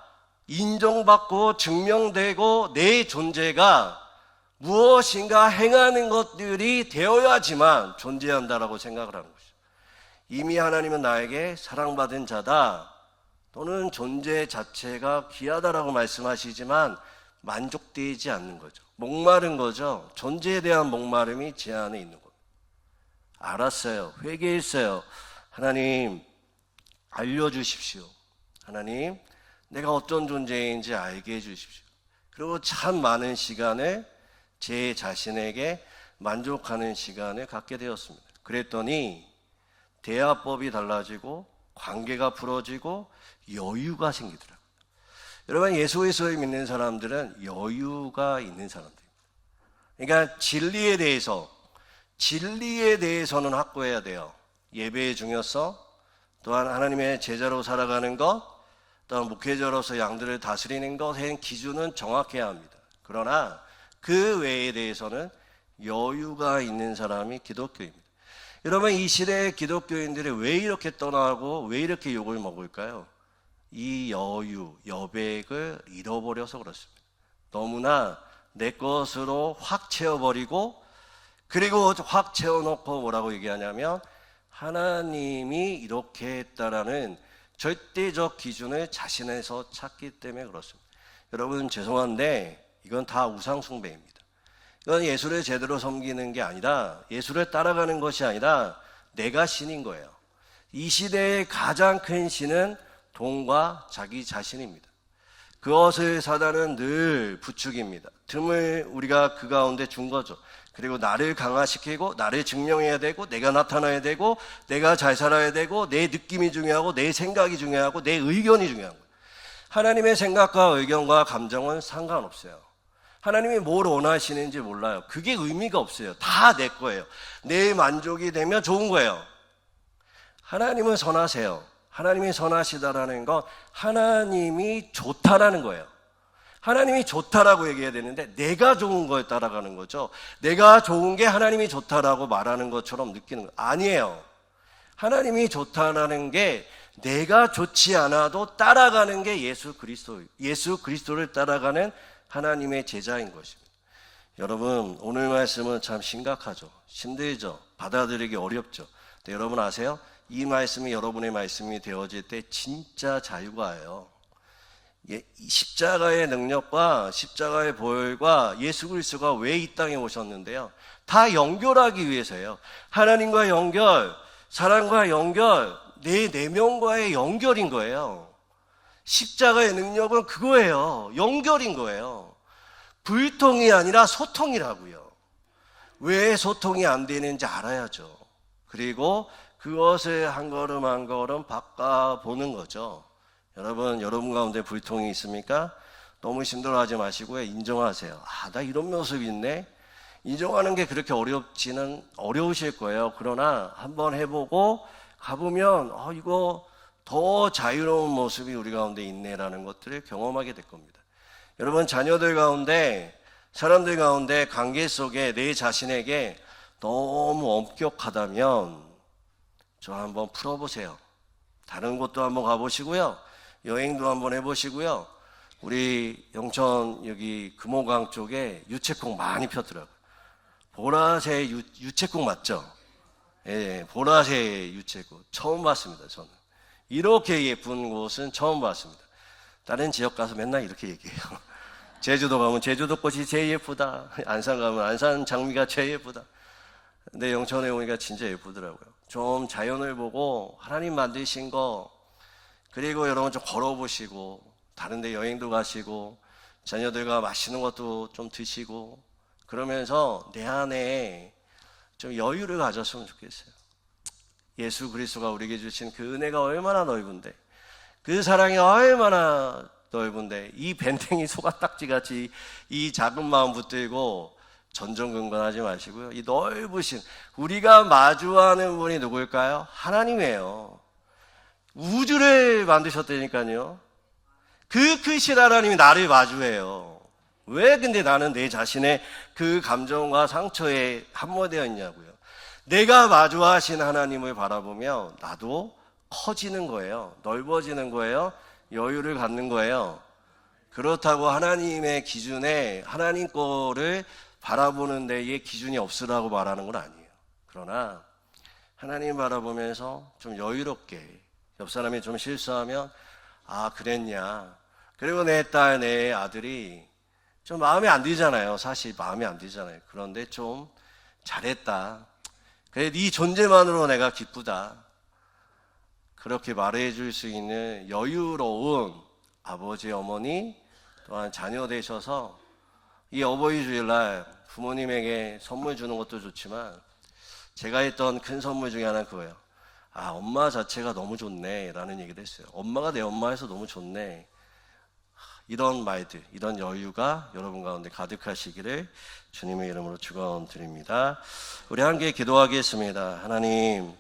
인정받고 증명되고 내 존재가 무엇인가 행하는 것들이 되어야지만 존재한다라고 생각을 하는 거죠. 이미 하나님은 나에게 사랑받은 자다, 또는 존재 자체가 귀하다라고 말씀하시지만 만족되지 않는 거죠. 목마른 거죠. 존재에 대한 목마름이 제 안에 있는 겁니다. 알았어요. 회개했어요. 하나님, 알려주십시오. 하나님, 내가 어떤 존재인지 알게 해주십시오. 그리고 참 많은 시간을 제 자신에게 만족하는 시간을 갖게 되었습니다. 그랬더니 대화법이 달라지고 관계가 풀어지고 여유가 생기더라고요. 여러분, 예수 그리스도를 믿는 사람들은 여유가 있는 사람들입니다. 그러니까 진리에 대해서는 확고해야 돼요. 예배의 중요성, 또한 하나님의 제자로 살아가는 것, 또한 목회자로서 양들을 다스리는 것의 기준은 정확해야 합니다. 그러나 그 외에 대해서는 여유가 있는 사람이 기독교입니다. 여러분, 이 시대의 기독교인들이 왜 이렇게 떠나고 왜 이렇게 욕을 먹을까요? 이 여유, 여백을 잃어버려서 그렇습니다. 너무나 내 것으로 확 채워버리고, 그리고 확 채워놓고 뭐라고 얘기하냐면 하나님이 이렇게 했다라는 절대적 기준을 자신에서 찾기 때문에 그렇습니다. 여러분, 죄송한데 이건 다 우상 숭배입니다. 이건 예수를 제대로 섬기는 게 아니라, 예수를 따라가는 것이 아니라 내가 신인 거예요. 이 시대의 가장 큰 신은 돈과 자기 자신입니다. 그것을 사단은 늘 부추깁니다. 틈을 우리가 그 가운데 준 거죠. 그리고 나를 강화시키고 나를 증명해야 되고 내가 나타나야 되고 내가 잘 살아야 되고 내 느낌이 중요하고 내 생각이 중요하고 내 의견이 중요한 거예요. 하나님의 생각과 의견과 감정은 상관없어요. 하나님이 뭘 원하시는지 몰라요. 그게 의미가 없어요. 다 내 거예요. 내 만족이 되면 좋은 거예요. 하나님은 선하세요. 하나님이 선하시다라는 건 하나님이 좋다라는 거예요. 하나님이 좋다라고 얘기해야 되는데 내가 좋은 거에 따라가는 거죠. 내가 좋은 게 하나님이 좋다라고 말하는 것처럼 느끼는 거 아니에요. 하나님이 좋다라는 게 내가 좋지 않아도 따라가는 게 예수 그리스도를 따라가는 하나님의 제자인 것입니다. 여러분, 오늘 말씀은 참 심각하죠. 힘들죠. 받아들이기 어렵죠. 근데 여러분 아세요? 이 말씀이 여러분의 말씀이 되어질 때 진짜 자유가 와요. 십자가의 능력과 십자가의 보혈과 예수 그리스도가 왜 이 땅에 오셨는데요? 다 연결하기 위해서예요. 하나님과 연결, 사랑과 연결, 내 내면과의 연결인 거예요. 십자가의 능력은 그거예요. 연결인 거예요. 불통이 아니라 소통이라고요. 왜 소통이 안 되는지 알아야죠. 그리고 그것을 한 걸음 한 걸음 바꿔보는 거죠. 여러분 가운데 불통이 있습니까? 너무 힘들어하지 마시고요. 인정하세요. 나 이런 모습이 있네. 인정하는 게 그렇게 어려우실 거예요. 그러나 한번 해보고 가보면 이거 더 자유로운 모습이 우리 가운데 있네라는 것들을 경험하게 될 겁니다. 여러분, 자녀들 가운데, 사람들 가운데 관계 속에 내 자신에게 너무 엄격하다면 저 한번 풀어보세요. 다른 곳도 한번 가보시고요. 여행도 한번 해보시고요. 우리 영천 여기 금호강 쪽에 유채꽃 많이 폈더라고요. 보라색 유채꽃 맞죠? 예, 보라색 유채꽃 처음 봤습니다. 저는 이렇게 예쁜 곳은 처음 봤습니다. 다른 지역 가서 맨날 이렇게 얘기해요. 제주도 가면 제주도 꽃이 제일 예쁘다. 안산 가면 안산 장미가 제일 예쁘다. 근데 영천에 오니까 진짜 예쁘더라고요. 좀 자연을 보고 하나님 만드신 거, 그리고 여러분 좀 걸어보시고 다른 데 여행도 가시고 자녀들과 맛있는 것도 좀 드시고 그러면서 내 안에 좀 여유를 가졌으면 좋겠어요. 예수 그리스도가 우리에게 주신 그 은혜가 얼마나 넓은데, 그 사랑이 얼마나 넓은데, 이 밴댕이 소가딱지같이 이 작은 마음 붙들고 전전긍긍하지 마시고요. 이 넓으신, 우리가 마주하는 분이 누구일까요? 하나님이에요. 우주를 만드셨다니까요. 그 크신 하나님이 나를 마주해요. 왜 근데 나는 내 자신의 그 감정과 상처에 함몰되어 있냐고요. 내가 마주하신 하나님을 바라보며 나도 커지는 거예요. 넓어지는 거예요. 여유를 갖는 거예요. 그렇다고 하나님의 기준에 하나님 거를 바라보는 데에 기준이 없으라고 말하는 건 아니에요. 그러나 하나님 바라보면서 좀 여유롭게, 옆 사람이 좀 실수하면 그랬냐, 그리고 내 딸, 내 아들이 좀 마음에 안 들잖아요. 사실 마음에 안 들잖아요. 그런데 좀 잘했다, 그래 네 존재만으로 내가 기쁘다, 그렇게 말해줄 수 있는 여유로운 아버지, 어머니, 또한 자녀 되셔서 이 어버이 주일날 부모님에게 선물 주는 것도 좋지만 제가 했던 큰 선물 중에 하나는 그거예요. 엄마 자체가 너무 좋네 라는 얘기를 했어요. 엄마가 내 엄마여서 너무 좋네. 이런 말들, 이런 여유가 여러분 가운데 가득하시기를 주님의 이름으로 축원드립니다. 우리 함께 기도하겠습니다. 하나님,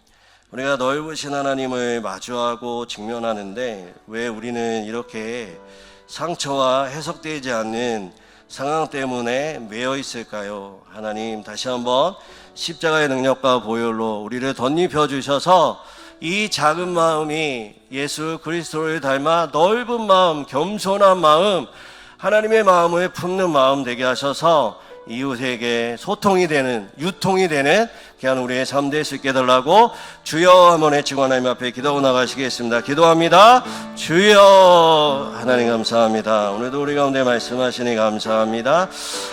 우리가 넓으신 하나님을 마주하고 직면하는데 왜 우리는 이렇게 상처와 해석되지 않는 상황 때문에 매여 있을까요? 하나님, 다시 한번 십자가의 능력과 보혈로 우리를 덧입혀 주셔서 이 작은 마음이 예수 그리스도를 닮아 넓은 마음, 겸손한 마음, 하나님의 마음을 품는 마음 되게 하셔서 이웃에게 소통이 되는, 유통이 되는 귀한 우리의 삶 될 수 있게 해달라고 주여 한번 외치고 하나님 앞에 기도하고 나가시겠습니다. 기도합니다. 주여. 하나님 감사합니다. 오늘도 우리 가운데 말씀하시니 감사합니다.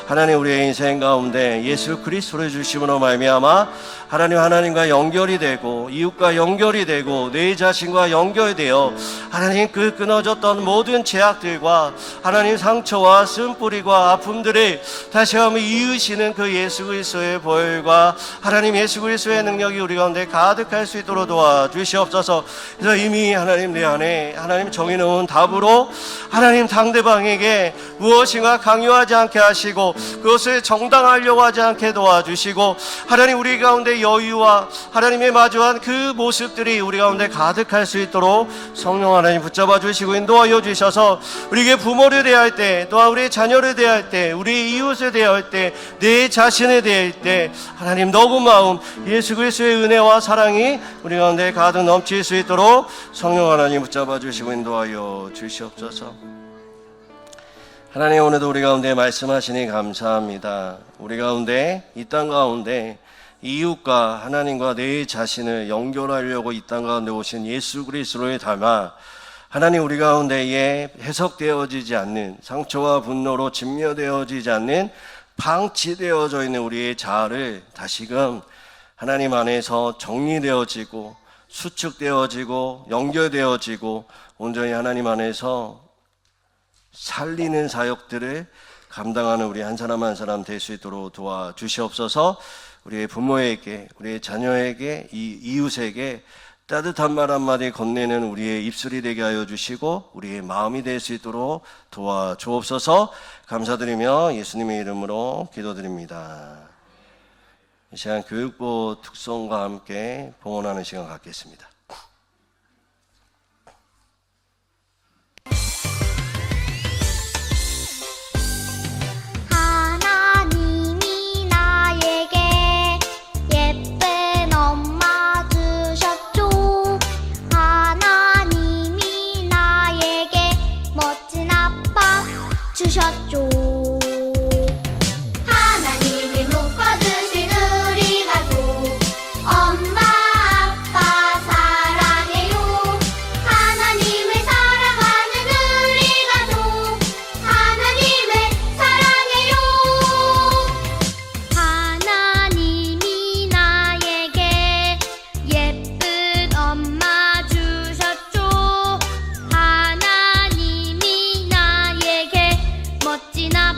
하나님, 우리의 인생 가운데 예수 그리스도를 주심으로 말미암아 하나님과 연결이 되고 이웃과 연결이 되고 내 자신과 연결되어 하나님 그 끊어졌던 모든 제약들과 하나님 상처와 쓴뿌리와 아픔들을 다시 한번 이으시는 그 예수 그리스도의 보혈과 하나님 예수 그리스도의 능력이 우리 가운데 가득할 수 있도록 도와주시옵소서. 그래서 이미 하나님 내 안에 하나님 정의로운 답으로 하나님 상대방에게 무엇인가 강요하지 않게 하시고 그것을 정당하려고 하지 않게 도와주시고 하나님 우리 가운데 여유와 하나님의 마주한 그 모습들이 우리 가운데 가득할 수 있도록 성령 하나님 붙잡아 주시고 인도하여 주셔서 우리에게 부모를 대할 때 또한 우리 자녀를 대할 때 우리 이웃을 대할 때 내 자신을 대할 때 하나님 넓은 마음 예수 그리스도의 은혜와 사랑이 우리 가운데 가득 넘칠 수 있도록 성령 하나님 붙잡아 주시고 인도하여 주시옵소서. 하나님, 오늘도 우리 가운데 말씀하시니 감사합니다. 우리 가운데 이 땅 가운데 이웃과 하나님과 내 자신을 연결하려고 이 땅 가운데 오신 예수 그리스도를 닮아 하나님 우리 가운데에 해석되어지지 않는 상처와 분노로 짓며되어지지 않는 방치되어져 있는 우리의 자아를 다시금 하나님 안에서 정리되어지고 수축되어지고 연결되어지고 온전히 하나님 안에서 살리는 사역들을 감당하는 우리 한 사람 한 사람 될 수 있도록 도와주시옵소서. 우리의 부모에게, 우리의 자녀에게, 이 이웃에게 따뜻한 말 한마디 건네는 우리의 입술이 되게 하여 주시고 우리의 마음이 될 수 있도록 도와주옵소서. 감사드리며 예수님의 이름으로 기도드립니다. 이 시간 교육부 특송과 함께 봉헌하는 시간 갖겠습니다. 하나님이 나에게 예쁜 엄마 주셨죠. 하나님이 나에게 멋진 아빠 주셨죠. 하나님이 묶어주신 우리 가족 엄마 아빠 사랑해요. 하나님을 사랑하는 우리 가족 하나님을 사랑해요. 하나님이 나에게 예쁜 엄마 주셨죠. 하나님이 나에게 멋진 아빠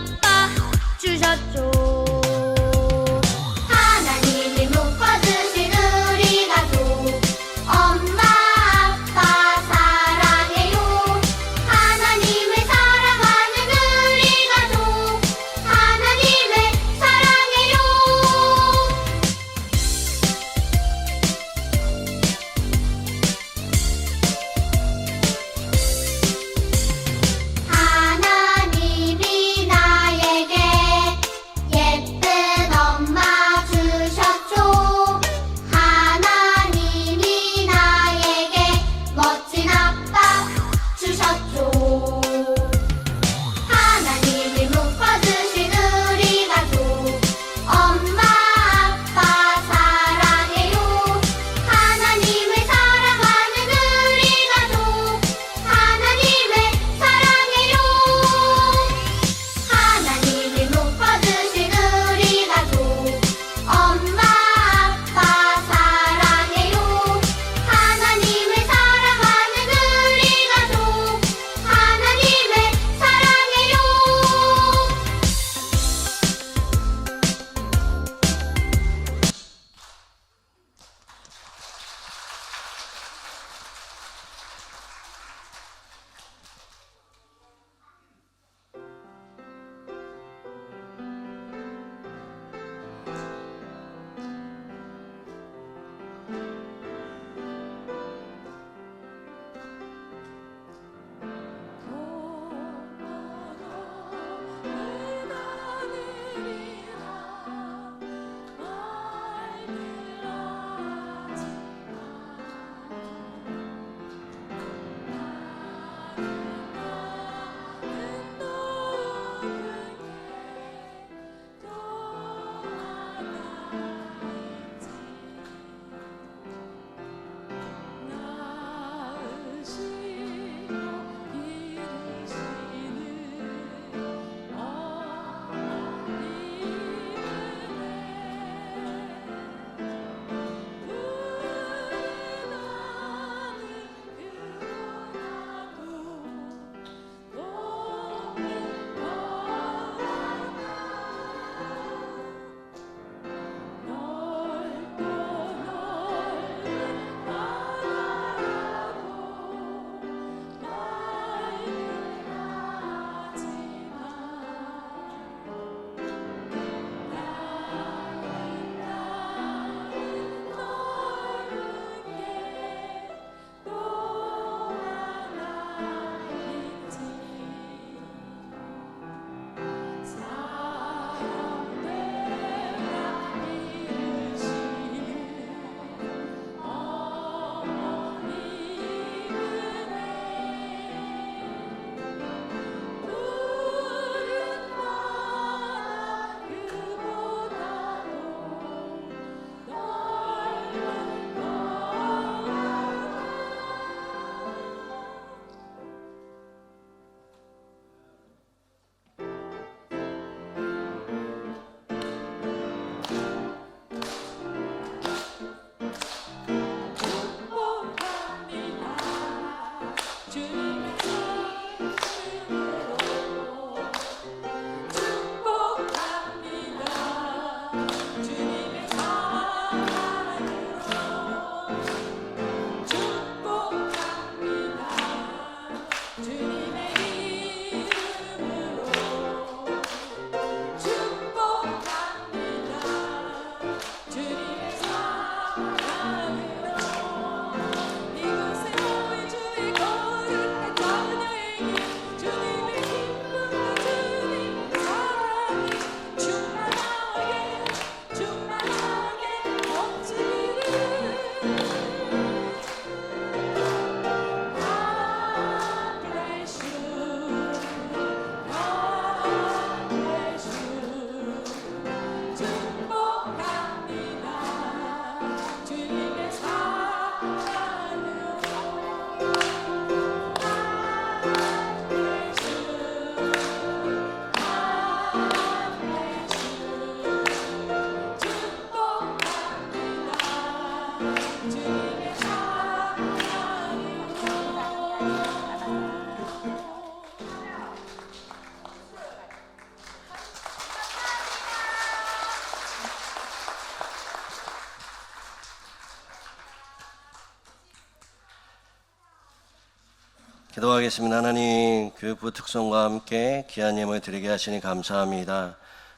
기도하겠습니다. 하나님, 교육부 특성과 함께 귀한 예물 드리게 하시니 감사합니다.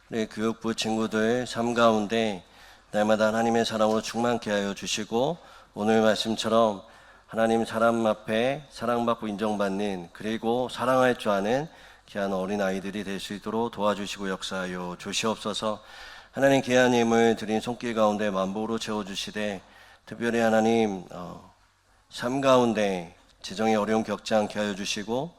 우리 교육부 친구들 삶 가운데 날마다 하나님의 사랑으로 충만케 하여 주시고, 오늘 말씀처럼 하나님 사람 앞에 사랑받고 인정받는, 그리고 사랑할 줄 아는 귀한 어린아이들이 될 수 있도록 도와주시고 역사하여 주시옵소서. 하나님, 귀한 예물 드린 손길 가운데 만복으로 채워주시되, 특별히 하나님 삶 가운데 재정의 어려움 겪지 않게 하여 주시고,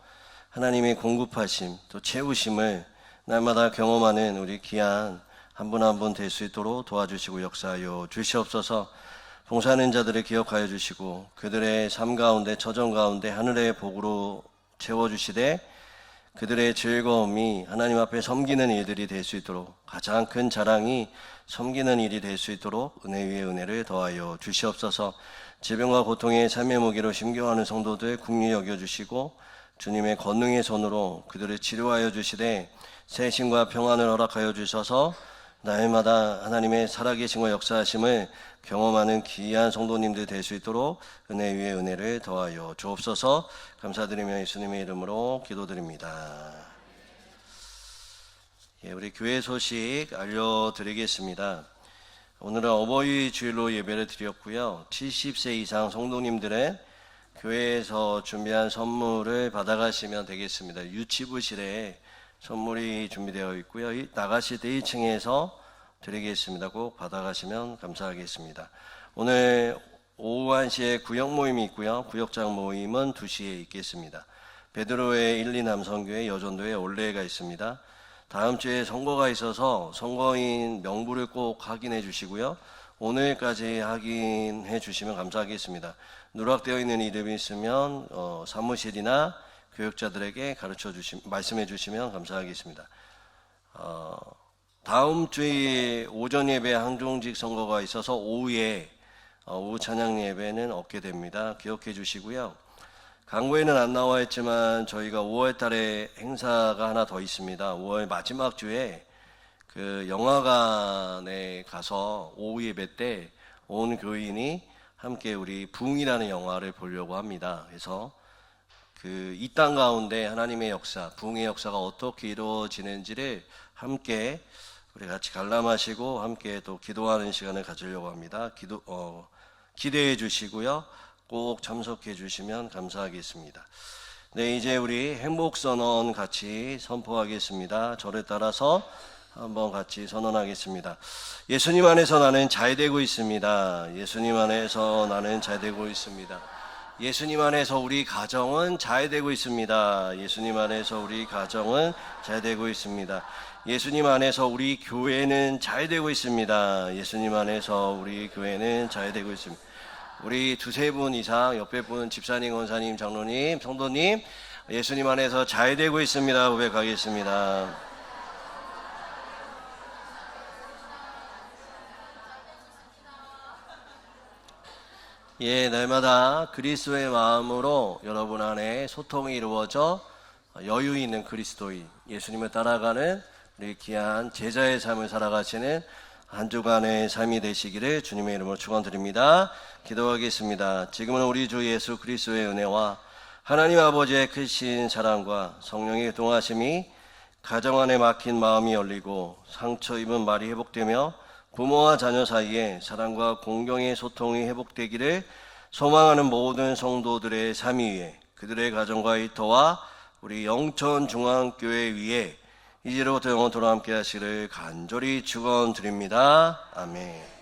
하나님의 공급하심 또 채우심을 날마다 경험하는 우리 귀한 한 분 한 분 될 수 있도록 도와주시고 역사하여 주시옵소서. 봉사하는 자들을 기억하여 주시고, 그들의 삶 가운데 처정 가운데 하늘의 복으로 채워주시되, 그들의 즐거움이 하나님 앞에 섬기는 일들이 될 수 있도록, 가장 큰 자랑이 섬기는 일이 될 수 있도록 은혜 위에 은혜를 더하여 주시옵소서. 질병과 고통의 삶의 무게로 심겨하는 성도들 긍휼히 여겨주시고, 주님의 권능의 손으로 그들을 치료하여 주시되 새 힘과 평안을 허락하여 주셔서 날마다 하나님의 살아계심과 역사하심을 경험하는 귀한 성도님들 될 수 있도록 은혜 위에 은혜를 더하여 주옵소서. 감사드리며 예수님의 이름으로 기도드립니다. 우리 교회 소식 알려드리겠습니다. 오늘은 어버이 주일로 예배를 드렸고요. 70세 이상 성도님들은 교회에서 준비한 선물을 받아가시면 되겠습니다. 유치부실에 선물이 준비되어 있고요. 나가실 때 1층에서 드리겠습니다. 꼭 받아가시면 감사하겠습니다. 오늘 오후 1시에 구역 모임이 있고요. 구역장 모임은 2시에 있겠습니다. 베드로의 1, 2 남성교회 여전도에 올레가 있습니다. 다음 주에 선거가 있어서 선거인 명부를 꼭 확인해 주시고요. 오늘까지 확인해 주시면 감사하겠습니다. 누락되어 있는 이름이 있으면 사무실이나 교육자들에게 말씀해 주시면 감사하겠습니다. 다음 주에 오전 예배 항종직 선거가 있어서 오후에 오후 찬양 예배는 없게 됩니다. 기억해 주시고요. 강구에는 안 나와 있지만 저희가 5월 달에 행사가 하나 더 있습니다. 5월 마지막 주에 그 영화관에 가서 오후 예배 때 온 교인이 함께 우리 부흥이라는 영화를 보려고 합니다. 그래서 이 땅 가운데 하나님의 역사, 부흥의 역사가 어떻게 이루어지는지를 함께 우리 같이 관람하시고 함께 또 기도하는 시간을 가지려고 합니다. 기대해 주시고요. 꼭 참석해 주시면 감사하겠습니다. 네, 이제 우리 행복선언 같이 선포하겠습니다. 저를 따라서 한번 같이 선언하겠습니다. 예수님 안에서 나는 잘되고 있습니다. 예수님 안에서 나는 잘되고 있습니다. 예수님 안에서 우리 가정은 잘되고 있습니다. 예수님 안에서 우리 가정은 잘되고 있습니다. 예수님 안에서 우리 교회는 잘되고 있습니다. 예수님 안에서 우리 교회는 잘되고 있습니다. 우리 두세 분 이상 옆에 분 집사님, 권사님, 장로님, 성도님 예수님 안에서 잘되고 있습니다. 고백하겠습니다. 날마다 그리스도의 마음으로 여러분 안에 소통이 이루어져 여유 있는 그리스도인, 예수님을 따라가는 우리 귀한 제자의 삶을 살아가시는 한 주간의 삶이 되시기를 주님의 이름으로 축원드립니다. 기도하겠습니다. 지금은 우리 주 예수 그리스도의 은혜와 하나님 아버지의 크신 사랑과 성령의 동하심이 가정 안에 막힌 마음이 열리고 상처 입은 말이 회복되며 부모와 자녀 사이에 사랑과 공경의 소통이 회복되기를 소망하는 모든 성도들의 삶 위에, 그들의 가정과 일터와 우리 영천중앙교회 위에 이제로부터 영원토록 함께 하시기를 간절히 축원드립니다. 아멘.